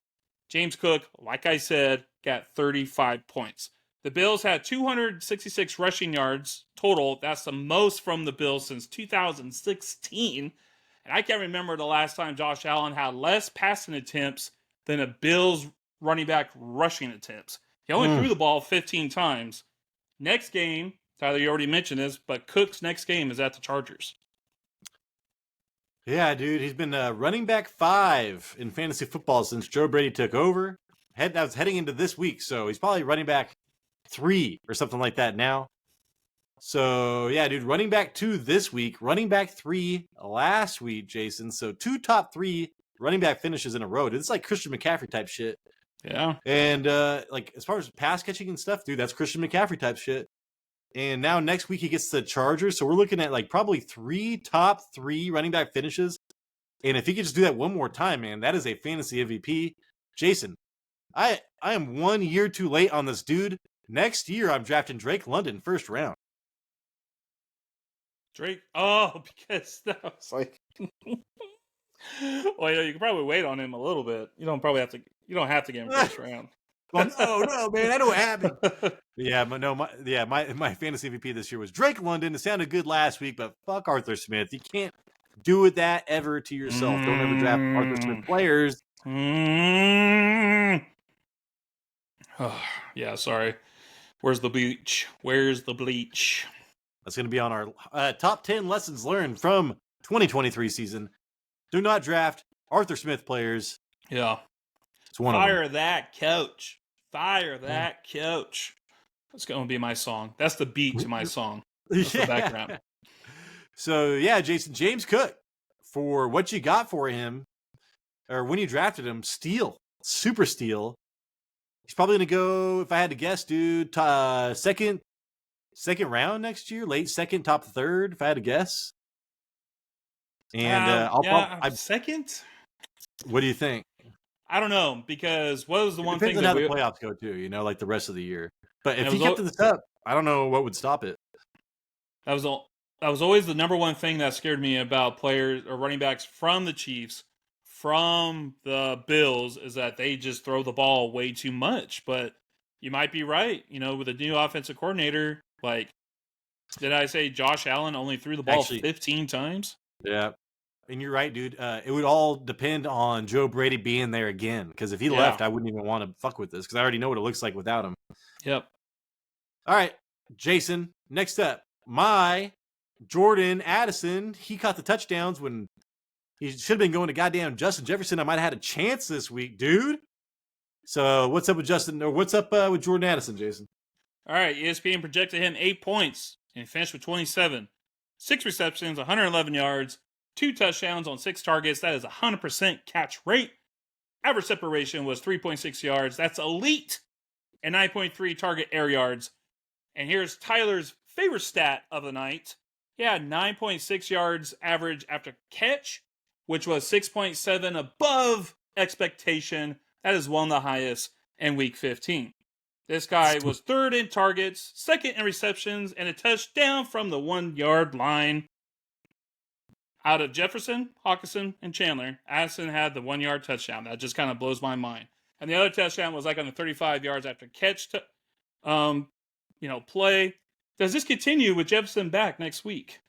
James Cook, like I said, got 35 points. The Bills had 266 rushing yards total. That's the most from the Bills since 2016. And I can't remember the last time Josh Allen had less passing attempts than a Bills running back rushing attempts. He only threw the ball 15 times. Next game, Tyler, you already mentioned this, but Cook's next game is at the Chargers.
Yeah, dude. He's been running back 5 in fantasy football since Joe Brady took over. That was heading into this week, so he's probably running back 3 or something like that now. So, yeah, dude, running back 2 this week, running back 3 last week, Jason. So 2 top 3 running back finishes in a row. Dude, it's like Christian McCaffrey type shit.
Yeah.
And as far as pass catching and stuff, dude, that's Christian McCaffrey type shit. And now next week he gets the Chargers. So we're looking at probably 3 top 3 running back finishes. And if he could just do that one more time, man, that is a fantasy MVP. Jason, I am 1 year too late on this dude. Next year, I'm drafting Drake London first round.
Drake? Oh, because that was like... Well, you can probably wait on him a little bit. You don't have to get him first round.
Well, no, man, I know what happened. Yeah, but no, my fantasy MVP this year was Drake London. It sounded good last week, but fuck Arthur Smith. You can't do that ever to yourself. Don't ever draft Arthur Smith players.
Oh, yeah, sorry. Where's the bleach? Where's the bleach?
That's going to be on our top 10 lessons learned from 2023 season. Do not draft Arthur Smith players.
Yeah.
It's one of them.
Fire that coach. Fire that coach. That's going to be my song. That's the beat to my song. That's the background.
So, yeah, Jason, James Cook, for what you got for him, or when you drafted him, steal. Super steal. He's probably going to go, if I had to guess, dude, second round next year, late second, top third, if I had to guess. And
second.
What do you think?
I don't know, because what was the one thing
that the playoffs go too? Like the rest of the year. But if he kept this up, I don't know what would stop it.
That was always the number one thing that scared me about players or running backs from the Chiefs, from the Bills, is that they just throw the ball way too much. But you might be right. With a new offensive coordinator, did I say Josh Allen only threw the ball 15 times?
Yeah. And you're right, dude. It would all depend on Joe Brady being there again. Because if he left, I wouldn't even want to fuck with this because I already know what it looks like without him.
Yep.
All right, Jason. Next up, my Jordan Addison. He caught the touchdowns when he should have been going to goddamn Justin Jefferson. I might have had a chance this week, dude. So what's up with Justin? Or what's up with Jordan Addison, Jason?
All right, ESPN projected him 8 points and he finished with 27. 6 receptions, 111 yards, 2 touchdowns on 6 targets. That is 100% catch rate. Average separation was 3.6 yards. That's elite. And 9.3 target air yards. And here's Tyler's favorite stat of the night. He had 9.6 yards average after catch, which was 6.7 above expectation. That is one of the highest in week 15. This guy was 3rd in targets, 2nd in receptions, and a touchdown from the 1-yard line. Out of Jefferson, Hawkinson, and Chandler, Addison had the 1-yard touchdown. That just kind of blows my mind. And the other touchdown was like on the 35 yards after catch play. Does this continue with Jefferson back next week?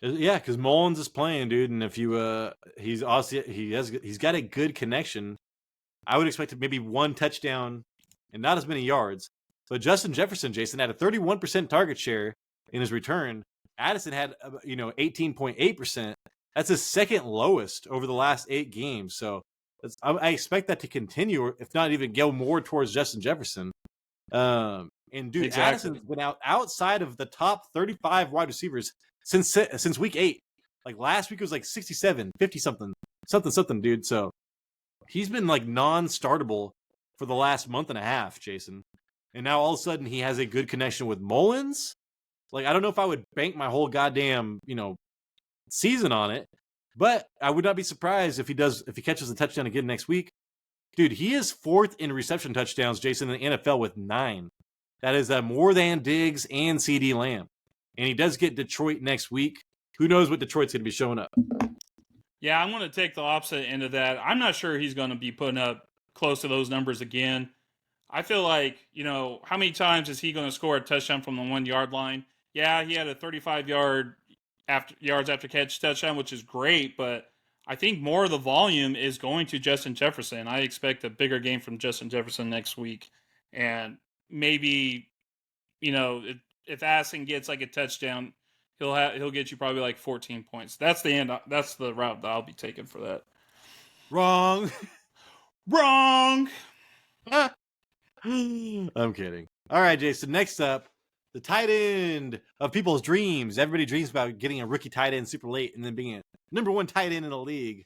Yeah, because Mullins is playing, dude, and if you he's got a good connection. I would expect maybe 1 touchdown and not as many yards. So Justin Jefferson, Jason, had a 31% target share in his return. Addison had 18.8%. That's his 2nd lowest over the last 8 games. So I expect that to continue, if not even go more towards Justin Jefferson. And dude, exactly. Addison's been outside of the top 35 wide receivers since week 8. Like last week it was like 67, 50 something, dude. So he's been like non-startable for the last month and a half, Jason. And now all of a sudden he has a good connection with Mullins. Like I don't know if I would bank my whole goddamn, season on it, but I would not be surprised if he catches a touchdown again next week. Dude, he is 4th in reception touchdowns, Jason, in the NFL with 9. That is more than Diggs and CeeDee Lamb. And he does get Detroit next week. Who knows what Detroit's going to be showing up.
Yeah, I'm going to take the opposite end of that. I'm not sure he's going to be putting up close to those numbers again. I feel like, how many times is he going to score a touchdown from the 1-yard line? Yeah, he had a 35 yards after catch touchdown, which is great, but I think more of the volume is going to Justin Jefferson. I expect a bigger game from Justin Jefferson next week. And maybe, if Addison gets like a touchdown, he'll get you probably like 14 points. That's the route that I'll be taking for that.
Wrong. I'm kidding. All right, Jason. Next up, the tight end of people's dreams. Everybody dreams about getting a rookie tight end super late and then being a number 1 tight end in the league.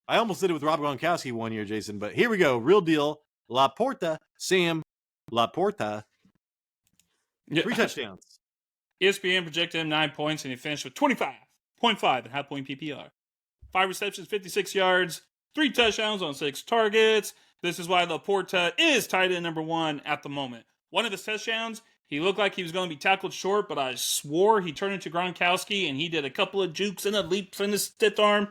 I almost did it with Rob Gronkowski one year, Jason, but here we go. Real deal. Sam Laporta. 3 touchdowns.
ESPN projected him 9 points, and he finished with 25.5 in half-point PPR. 5 receptions, 56 yards, 3 touchdowns on 6 targets. This is why Laporta is tight end number 1 at the moment. One of his touchdowns, he looked like he was going to be tackled short, but I swore he turned into Gronkowski, and he did a couple of jukes and a leap from his stiff arm.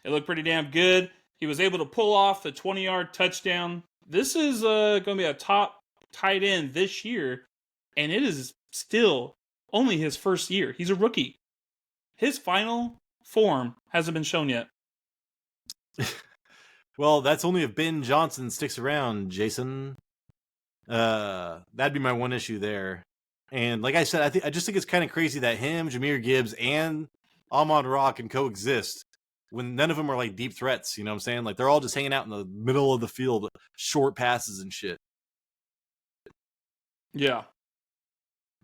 It looked pretty damn good. He was able to pull off the 20-yard touchdown. This is going to be a top tight end this year, and it is still only his first year. He's a rookie. His final form hasn't been shown yet.
Well, that's only if Ben Johnson sticks around, Jason. That'd be my one issue there. And like I said, I just think it's kind of crazy that him, Jahmyr Gibbs, and Amon-Ra can coexist when none of them are like deep threats. You know what I'm saying? Like they're all just hanging out in the middle of the field, short passes and shit.
Yeah.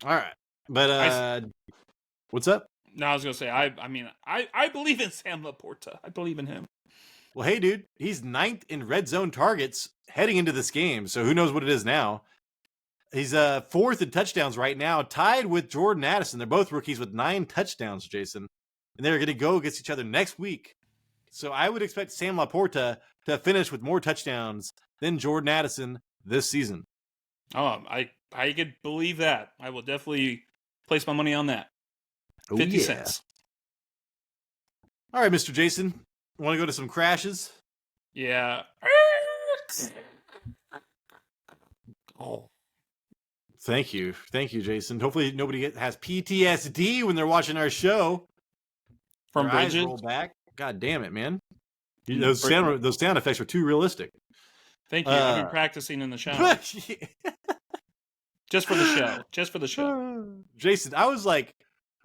All right. But what's up?
No, I was gonna say I believe in Sam Laporta. I believe in him.
Well, hey, dude, he's 9th in red zone targets heading into this game, so who knows what it is now. He's 4th in touchdowns right now, tied with Jordan Addison. They're both rookies with 9 touchdowns, Jason. And they're going to go against each other next week. So I would expect Sam Laporta to finish with more touchdowns than Jordan Addison this season.
Oh, I could believe that. I will definitely place my money on that. 50 cents.
All right, Mr. Jason. Want to go to some crashes?
Yeah. Oh.
Thank you, Jason. Hopefully nobody has PTSD when they're watching our show.
from
Their eyes
Bridges.
roll back. God damn it, man!
Mm,
Those sound effects are too realistic.
Thank you. I've been practicing in the shower just for the show. Just for the show.
Jason, I was like,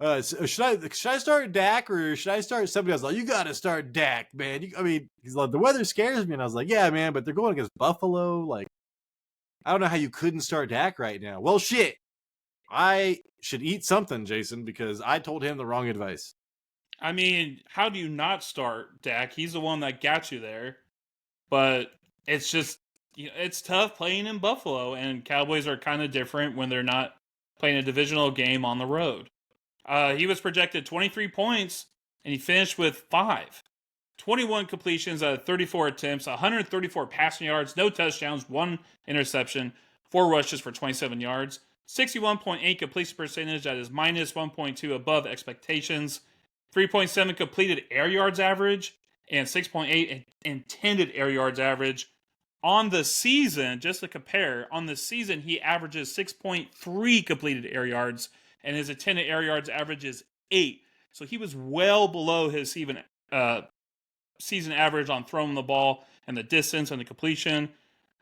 should I start Dak or should I start somebody else? Like, you got to start Dak, man. He's like, the weather scares me, and I was like, yeah, man, but they're going against Buffalo. Like, I don't know how you couldn't start Dak right now. Well, shit, I should eat something, Jason, because I told him the wrong advice.
I mean, how do you not start Dak? He's the one that got you there. But it's just, it's tough playing in Buffalo, and Cowboys are kind of different when they're not playing a divisional game on the road. He was projected 23 points, and he finished with 5. 21 completions out of 34 attempts, 134 passing yards, no touchdowns, 1 interception, 4 rushes for 27 yards, 61.8 completion percentage, that is minus 1.2 above expectations, 3.7 completed air yards average, and 6.8 intended air yards average. On the season, just to compare, on the season he averages 6.3 completed air yards, and his intended air yards average is 8. So he was well below his season average on throwing the ball and the distance and the completion.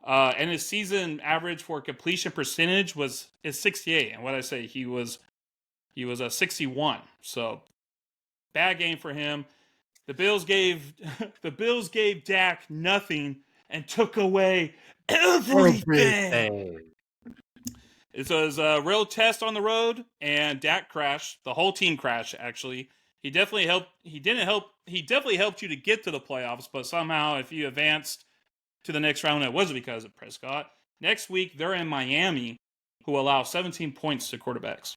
And his season average for completion percentage is 68. And what I say, he was a 61. So bad game for him. The Bills gave Dak nothing and took away everything. It was a real test on the road, and Dak crashed. The whole team crashed, actually. He definitely helped. He definitely helped you to get to the playoffs, but somehow if you advanced to the next round, it wasn't because of Prescott. Next week, they're in Miami, who allow 17 points to quarterbacks.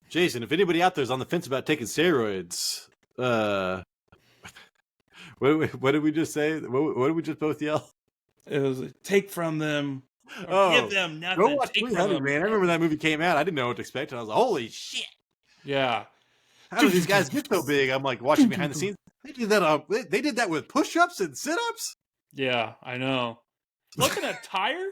Jason, if anybody out there is on the fence about taking steroids, what did we just say? What did we just both yell?
It was take from them, or give them nothing.
Go watch 300, man. I remember that movie came out. I didn't know what to expect, and I was like, holy shit.
Yeah.
How did these guys get so big? I'm like watching behind the scenes. They did that. They did that with push-ups and sit-ups.
Yeah, I know. Looking at tire.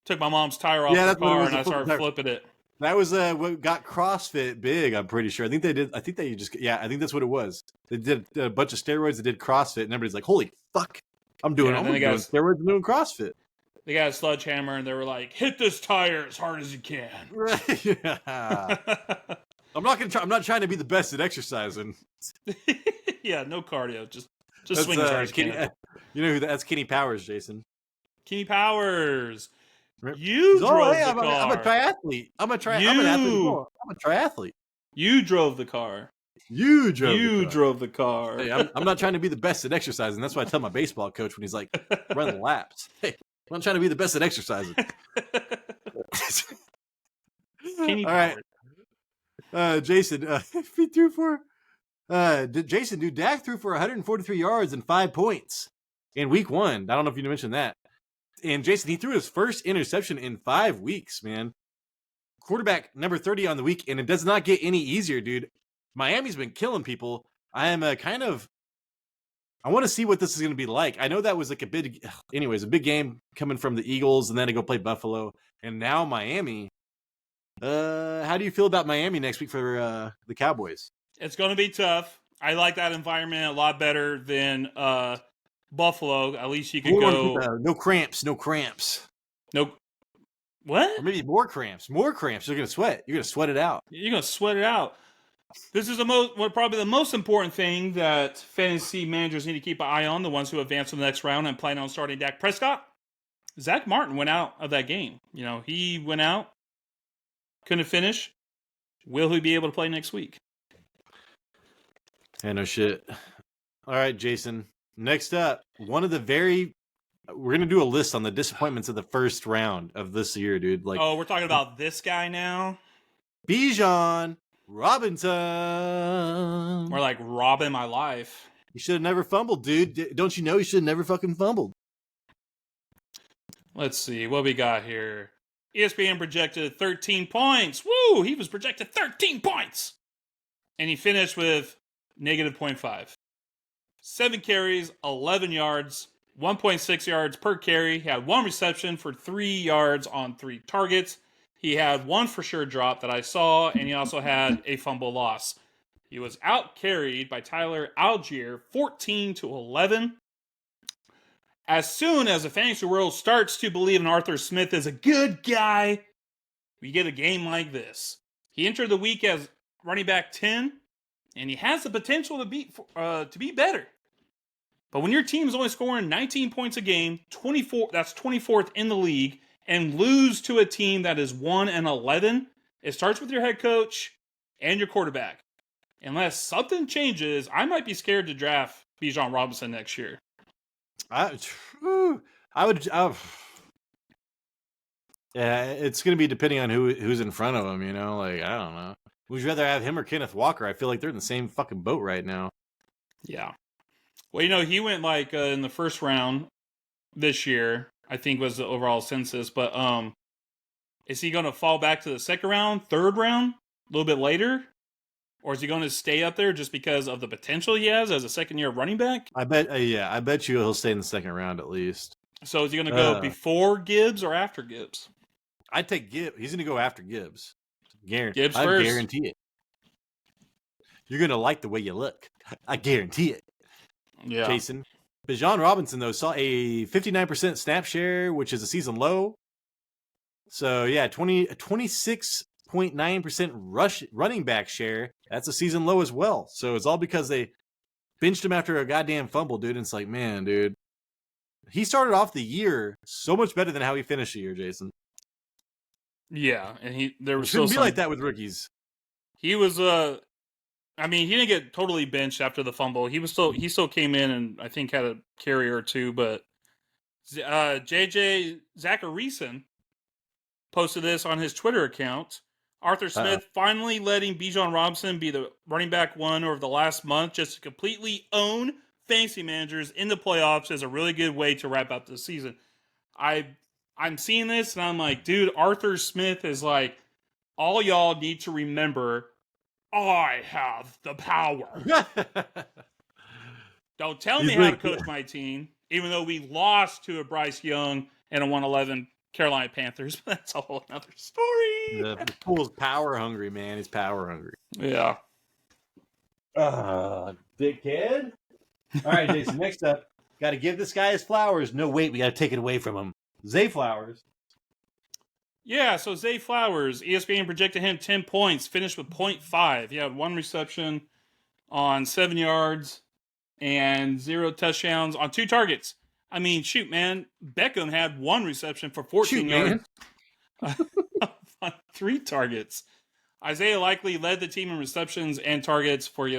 Took my mom's tire off the car and I started flipping it.
That was what got CrossFit big. I'm pretty sure. I think that's what it was. They did a bunch of steroids. They did CrossFit, and everybody's like, "Holy fuck, I'm doing steroids and doing CrossFit."
They got a sledgehammer, and they were like, "Hit this tire as hard as you can."
Right? Yeah. I'm not trying to be the best at exercising.
Yeah, no cardio. Just swing as hard as you can.
You know who that's? Kenny Powers, Jason.
Kenny Powers. You drove the car.
I'm a triathlete. I'm an athlete. I'm a triathlete.
You drove the car.
You
drove the car.
Hey, I'm not trying to be the best at exercising. That's what I tell my baseball coach when he's like, run laps. Hey, I'm not trying to be the best at exercising.
Kenny
All right. Jason, he threw for Dak threw for 143 yards and 5 points in week 1. I don't know if you mentioned that. And Jason, he threw his first interception in 5 weeks, man. Quarterback number 30 on the week, and it does not get any easier, dude. Miami's been killing people. I am I want to see what this is going to be like. I know that was like a big game coming from the Eagles, and then to go play Buffalo, and now Miami. How do you feel about Miami next week for the Cowboys?
It's going to be tough. I like that environment a lot better than Buffalo. At least you could go.
No cramps. No.
What?
Or maybe more cramps. You're gonna sweat. You're gonna sweat it out.
You're gonna sweat it out. This is probably the most important thing that fantasy managers need to keep an eye on. The ones who advance to the next round and plan on starting Dak Prescott. Zach Martin went out of that game. He went out, couldn't finish. Will he be able to play next week?
Yeah, no shit. All right, Jason. Next up, we're gonna do a list on the disappointments of the first round of this year, dude. Like,
we're talking about this guy now.
Bijan Robinson.
More like robbing my life.
You should have never fumbled, dude. Don't you know you should have never fucking fumbled?
Let's see what we got here. ESPN projected 13 points. Woo! He was projected 13 points, and he finished with negative 0.5. 7 carries, 11 yards, 1.6 yards per carry. He had 1 reception for 3 yards on 3 targets. He had one for sure drop that I saw, and he also had a fumble loss. He was out carried by Tyler Algier, 14-11. As soon as the fantasy world starts to believe in Arthur Smith as a good guy, we get a game like this. He entered the week as running back 10, and he has the potential to be better. But when your team is only scoring 19 points a game, 24, that's 24th in the league, and lose to a team that is 1-11, it starts with your head coach and your quarterback. Unless something changes, I might be scared to draft Bijan Robinson next year.
I would. Yeah, it's going to be depending on who's in front of him. You know, like I don't know. Would you rather have him or Kenneth Walker? I feel like they're in the same fucking boat right now.
Yeah. Well, you know, he went like in the first round this year. I think was the overall census, but is he going to fall back to the second round, third round, a little bit later? Or is he going to stay up there just because of the potential he has as a second-year running back?
I bet. I bet you he'll stay in the second round at least.
So is he going to go before Gibbs or after Gibbs?
I'd take Gibbs. He's going to go after Gibbs.
Gibbs
I
first.
guarantee it. You're going to like the way you look. I guarantee it.
Yeah.
Jason. Bijan Robinson, though, saw a 59% snap share, which is a season low. So, yeah, 26.9% running back share. That's a season low as well. So it's all because they benched him after a goddamn fumble, dude. And it's like, man, dude. He started off the year so much better than how he finished the year, Jason.
Yeah, and there was
shouldn't be like that with rookies.
He was I mean, he didn't get totally benched after the fumble. He still came in and I think had a carry or two, but JJ Zacharyson posted this on his Twitter account. Arthur Smith finally letting Bijan Robinson be the running back one over the last month just to completely own fantasy managers in the playoffs is a really good way to wrap up the season. I'm seeing this and I'm like, dude, Arthur Smith is like, all y'all need to remember, I have the power. Don't tell me how to coach my team, even though we lost to a Bryce Young and a 111 Carolina Panthers. But that's a whole other story.
The pool's power hungry, man. He's power hungry.
Yeah.
Dickhead. All right, Jason, next up, got to give this guy his flowers. No, wait, we got to take it away from him. Zay Flowers.
Yeah, so Zay Flowers, ESPN projected him 10 points, finished with 0.5. He had one reception on 7 yards and 0 touchdowns on 2 targets. I mean, shoot, man. Beckham had 1 reception for 14 yards on 3 targets. Isaiah Likely led the team in receptions and targets for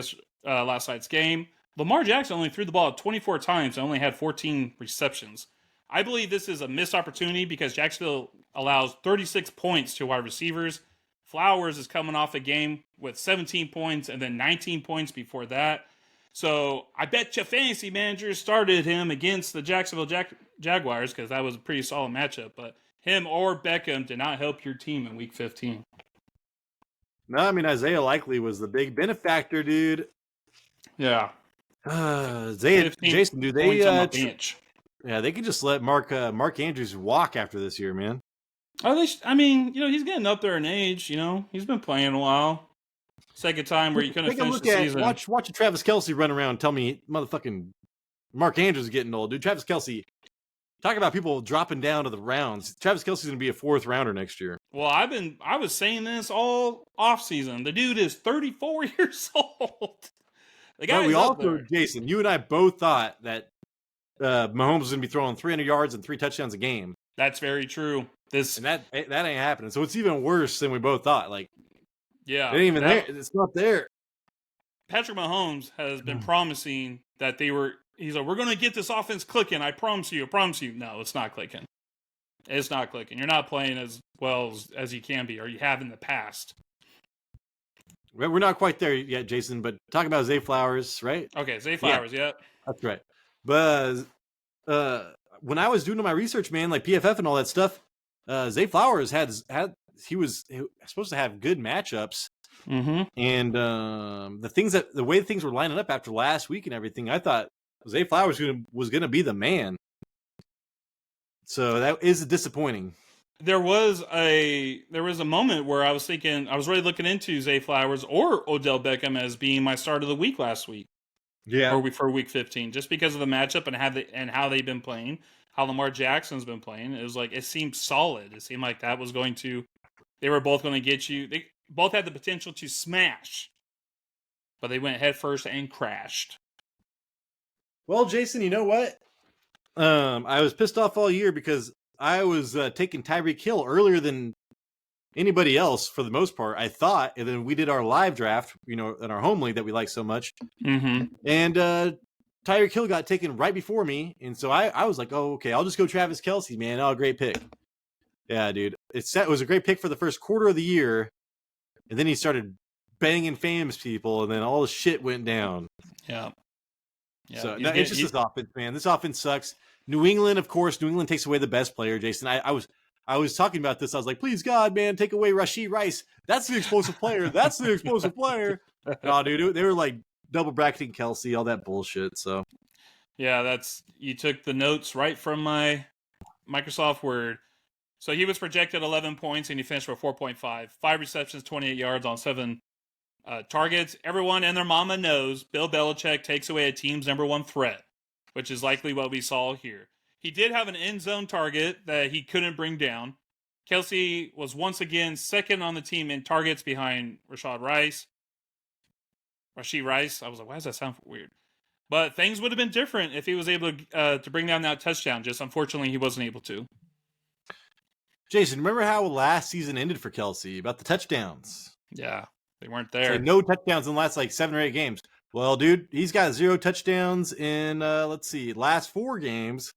last night's game. Lamar Jackson only threw the ball 24 times and only had 14 receptions. I believe this is a missed opportunity because Jacksonville allows 36 points to wide receivers. Flowers is coming off a game with 17 points and then 19 points before that. So I bet you fantasy managers started him against the Jacksonville Jaguars because that was a pretty solid matchup. But him or Beckham did not help your team in Week 15.
No, I mean, Isaiah Likely was the big benefactor, dude.
Yeah.
Jason, do they
bench?
Yeah, they could just let Mark Andrews walk after this year, man.
I mean, you know, he's getting up there in age. You know, he's been playing a while. Second time where you couldn't finish the season.
Watch Travis Kelce run around and tell me motherfucking Mark Andrews is getting old, dude. Travis Kelce, talk about people dropping down to the rounds. Travis Kelce's going to be a 4th rounder next year.
Well, I was saying this all offseason. The dude is 34 years old. The guy
Jason, you and I both thought that Mahomes was going to be throwing 300 yards and 3 touchdowns a game.
That's very true. And
that ain't happening. So it's even worse than we both thought. Like,
yeah,
it ain't even there. It's not there.
Patrick Mahomes has been promising that he's like, we're going to get this offense clicking. I promise you. No, it's not clicking. It's not clicking. You're not playing as well as you can be or you have in the past.
We're not quite there yet, Jason, but talk about Zay Flowers, right?
Okay, Zay Flowers, yeah.
That's right. But when I was doing my research, man, like PFF and all that stuff, Zay Flowers he was supposed to have good matchups.
Mm-hmm.
And the way things were lining up after last week and everything, I thought Zay Flowers was gonna be the man. So that is disappointing.
there was a moment where I was thinking I was really looking into Zay Flowers or Odell Beckham as being my start of the week last week.
Yeah.
For week 15, just because of the matchup and how they've been playing, how Lamar Jackson's been playing. It was like, it seemed solid. It seemed like that was going to, they were both going to get you. They both had the potential to smash, but they went head first and crashed.
Well, Jason, you know what? I was pissed off all year because I was taking Tyreek Hill earlier than anybody else for the most part, I thought. And then we did our live draft, in our home league that we like so much.
Mm-hmm.
And Tyreek Hill got taken right before me. And so I was like, oh, okay, I'll just go Travis Kelce, man. Oh, great pick. Yeah, dude. It was a great pick for the first quarter of the year. And then he started banging famous people, and then all the shit went down.
Yeah.
So it's just this offense, man. This offense sucks. New England, of course, New England takes away the best player, Jason. I was talking about this. I was like, please, God, man, take away Rashee Rice. That's the explosive player. That's the explosive player. No, dude, they were like double bracketing Kelce, all that bullshit. So,
yeah, you took the notes right from my Microsoft Word. So he was projected 11 points, and he finished with 4.5. 5 receptions, 28 yards on 7 targets. Everyone and their mama knows Bill Belichick takes away a team's number one threat, which is likely what we saw here. He did have an end zone target that he couldn't bring down. Kelce was once again second on the team in targets behind Rashee Rice. I was like, why does that sound weird? But things would have been different if he was able to bring down that touchdown. Just unfortunately, he wasn't able to.
Jason, remember how last season ended for Kelce about the touchdowns?
Yeah, they weren't there.
Like no touchdowns in the last 7 or 8 games. Well, dude, he's got 0 touchdowns in last 4 games.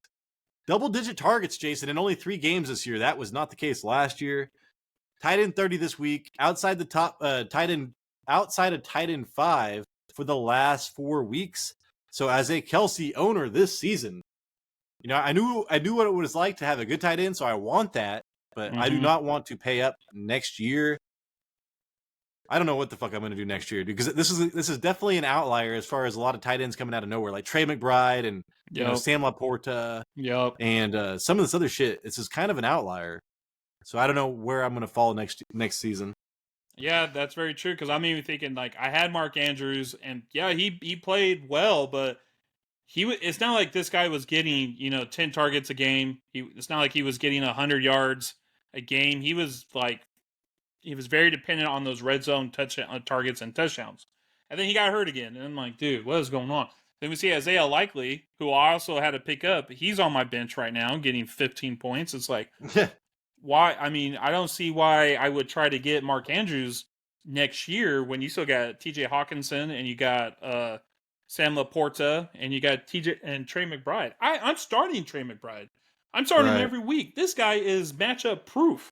Double-digit targets, Jason, in only 3 games this year. That was not the case last year. Tight end 30 this week. Outside the top outside of tight end 5 for the last 4 weeks. So as a Kelce owner this season, I knew what it was like to have a good tight end, so I want that. But I do not want to pay up next year. I don't know what the fuck I'm going to do next year, because this is definitely an outlier as far as a lot of tight ends coming out of nowhere, like Trey McBride and Sam Laporta.
Yep.
And some of this other shit. This is kind of an outlier. So I don't know where I'm going to fall next season.
Yeah, that's very true. Because I'm even thinking, like, I had Mark Andrews, and yeah, he played well, but it's not like this guy was getting 10 targets a game. It's not like he was getting 100 yards a game. He was very dependent on those red zone targets and touchdowns. And then he got hurt again. And I'm like, dude, what is going on? Then we see Isaiah Likely, who I also had to pick up. He's on my bench right now, getting 15 points. It's like, why? I mean, I don't see why I would try to get Mark Andrews next year when you still got TJ Hawkinson and you got Sam Laporta and you got TJ and Trey McBride. I'm starting Trey McBride. I'm starting him every week. This guy is matchup proof.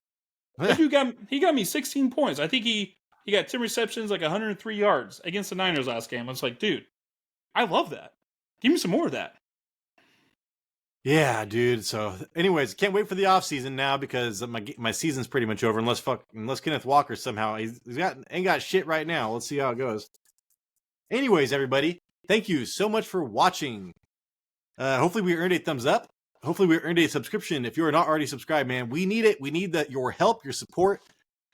He got me 16 points. I think he got 10 receptions, like 103 yards against the Niners last game. I was like, dude, I love that. Give me some more of that.
Yeah, dude. So, anyways, can't wait for the offseason now because my season's pretty much over. Unless Kenneth Walker somehow ain't got shit right now. Let's see how it goes. Anyways, everybody, thank you so much for watching. Hopefully, we earned a thumbs up. Hopefully, we earned a subscription. If you're not already subscribed, man, we need it. We need your help, your support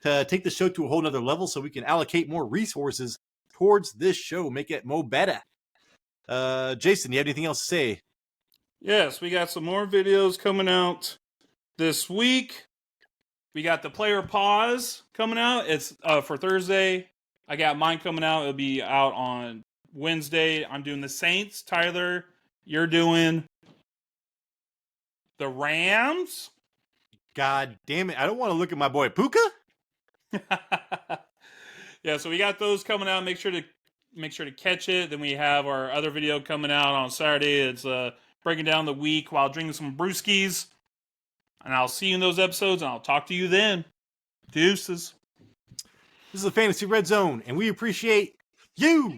to take the show to a whole nother level so we can allocate more resources towards this show, make it more better. Jason, you have anything else to say?
Yes, we got some more videos coming out this week. We got the player pause coming out. It's for Thursday. I got mine coming out. It'll be out on Wednesday. I'm doing the Saints. Tyler, you're doing the Rams?
God damn it. I don't want to look at my boy Puka.
Yeah, so we got those coming out. Make sure to catch it. Then we have our other video coming out on Saturday. It's breaking down the week while drinking some brewskis. And I'll see you in those episodes, and I'll talk to you then. Deuces.
This is the Fantasy Red Zone, and we appreciate you.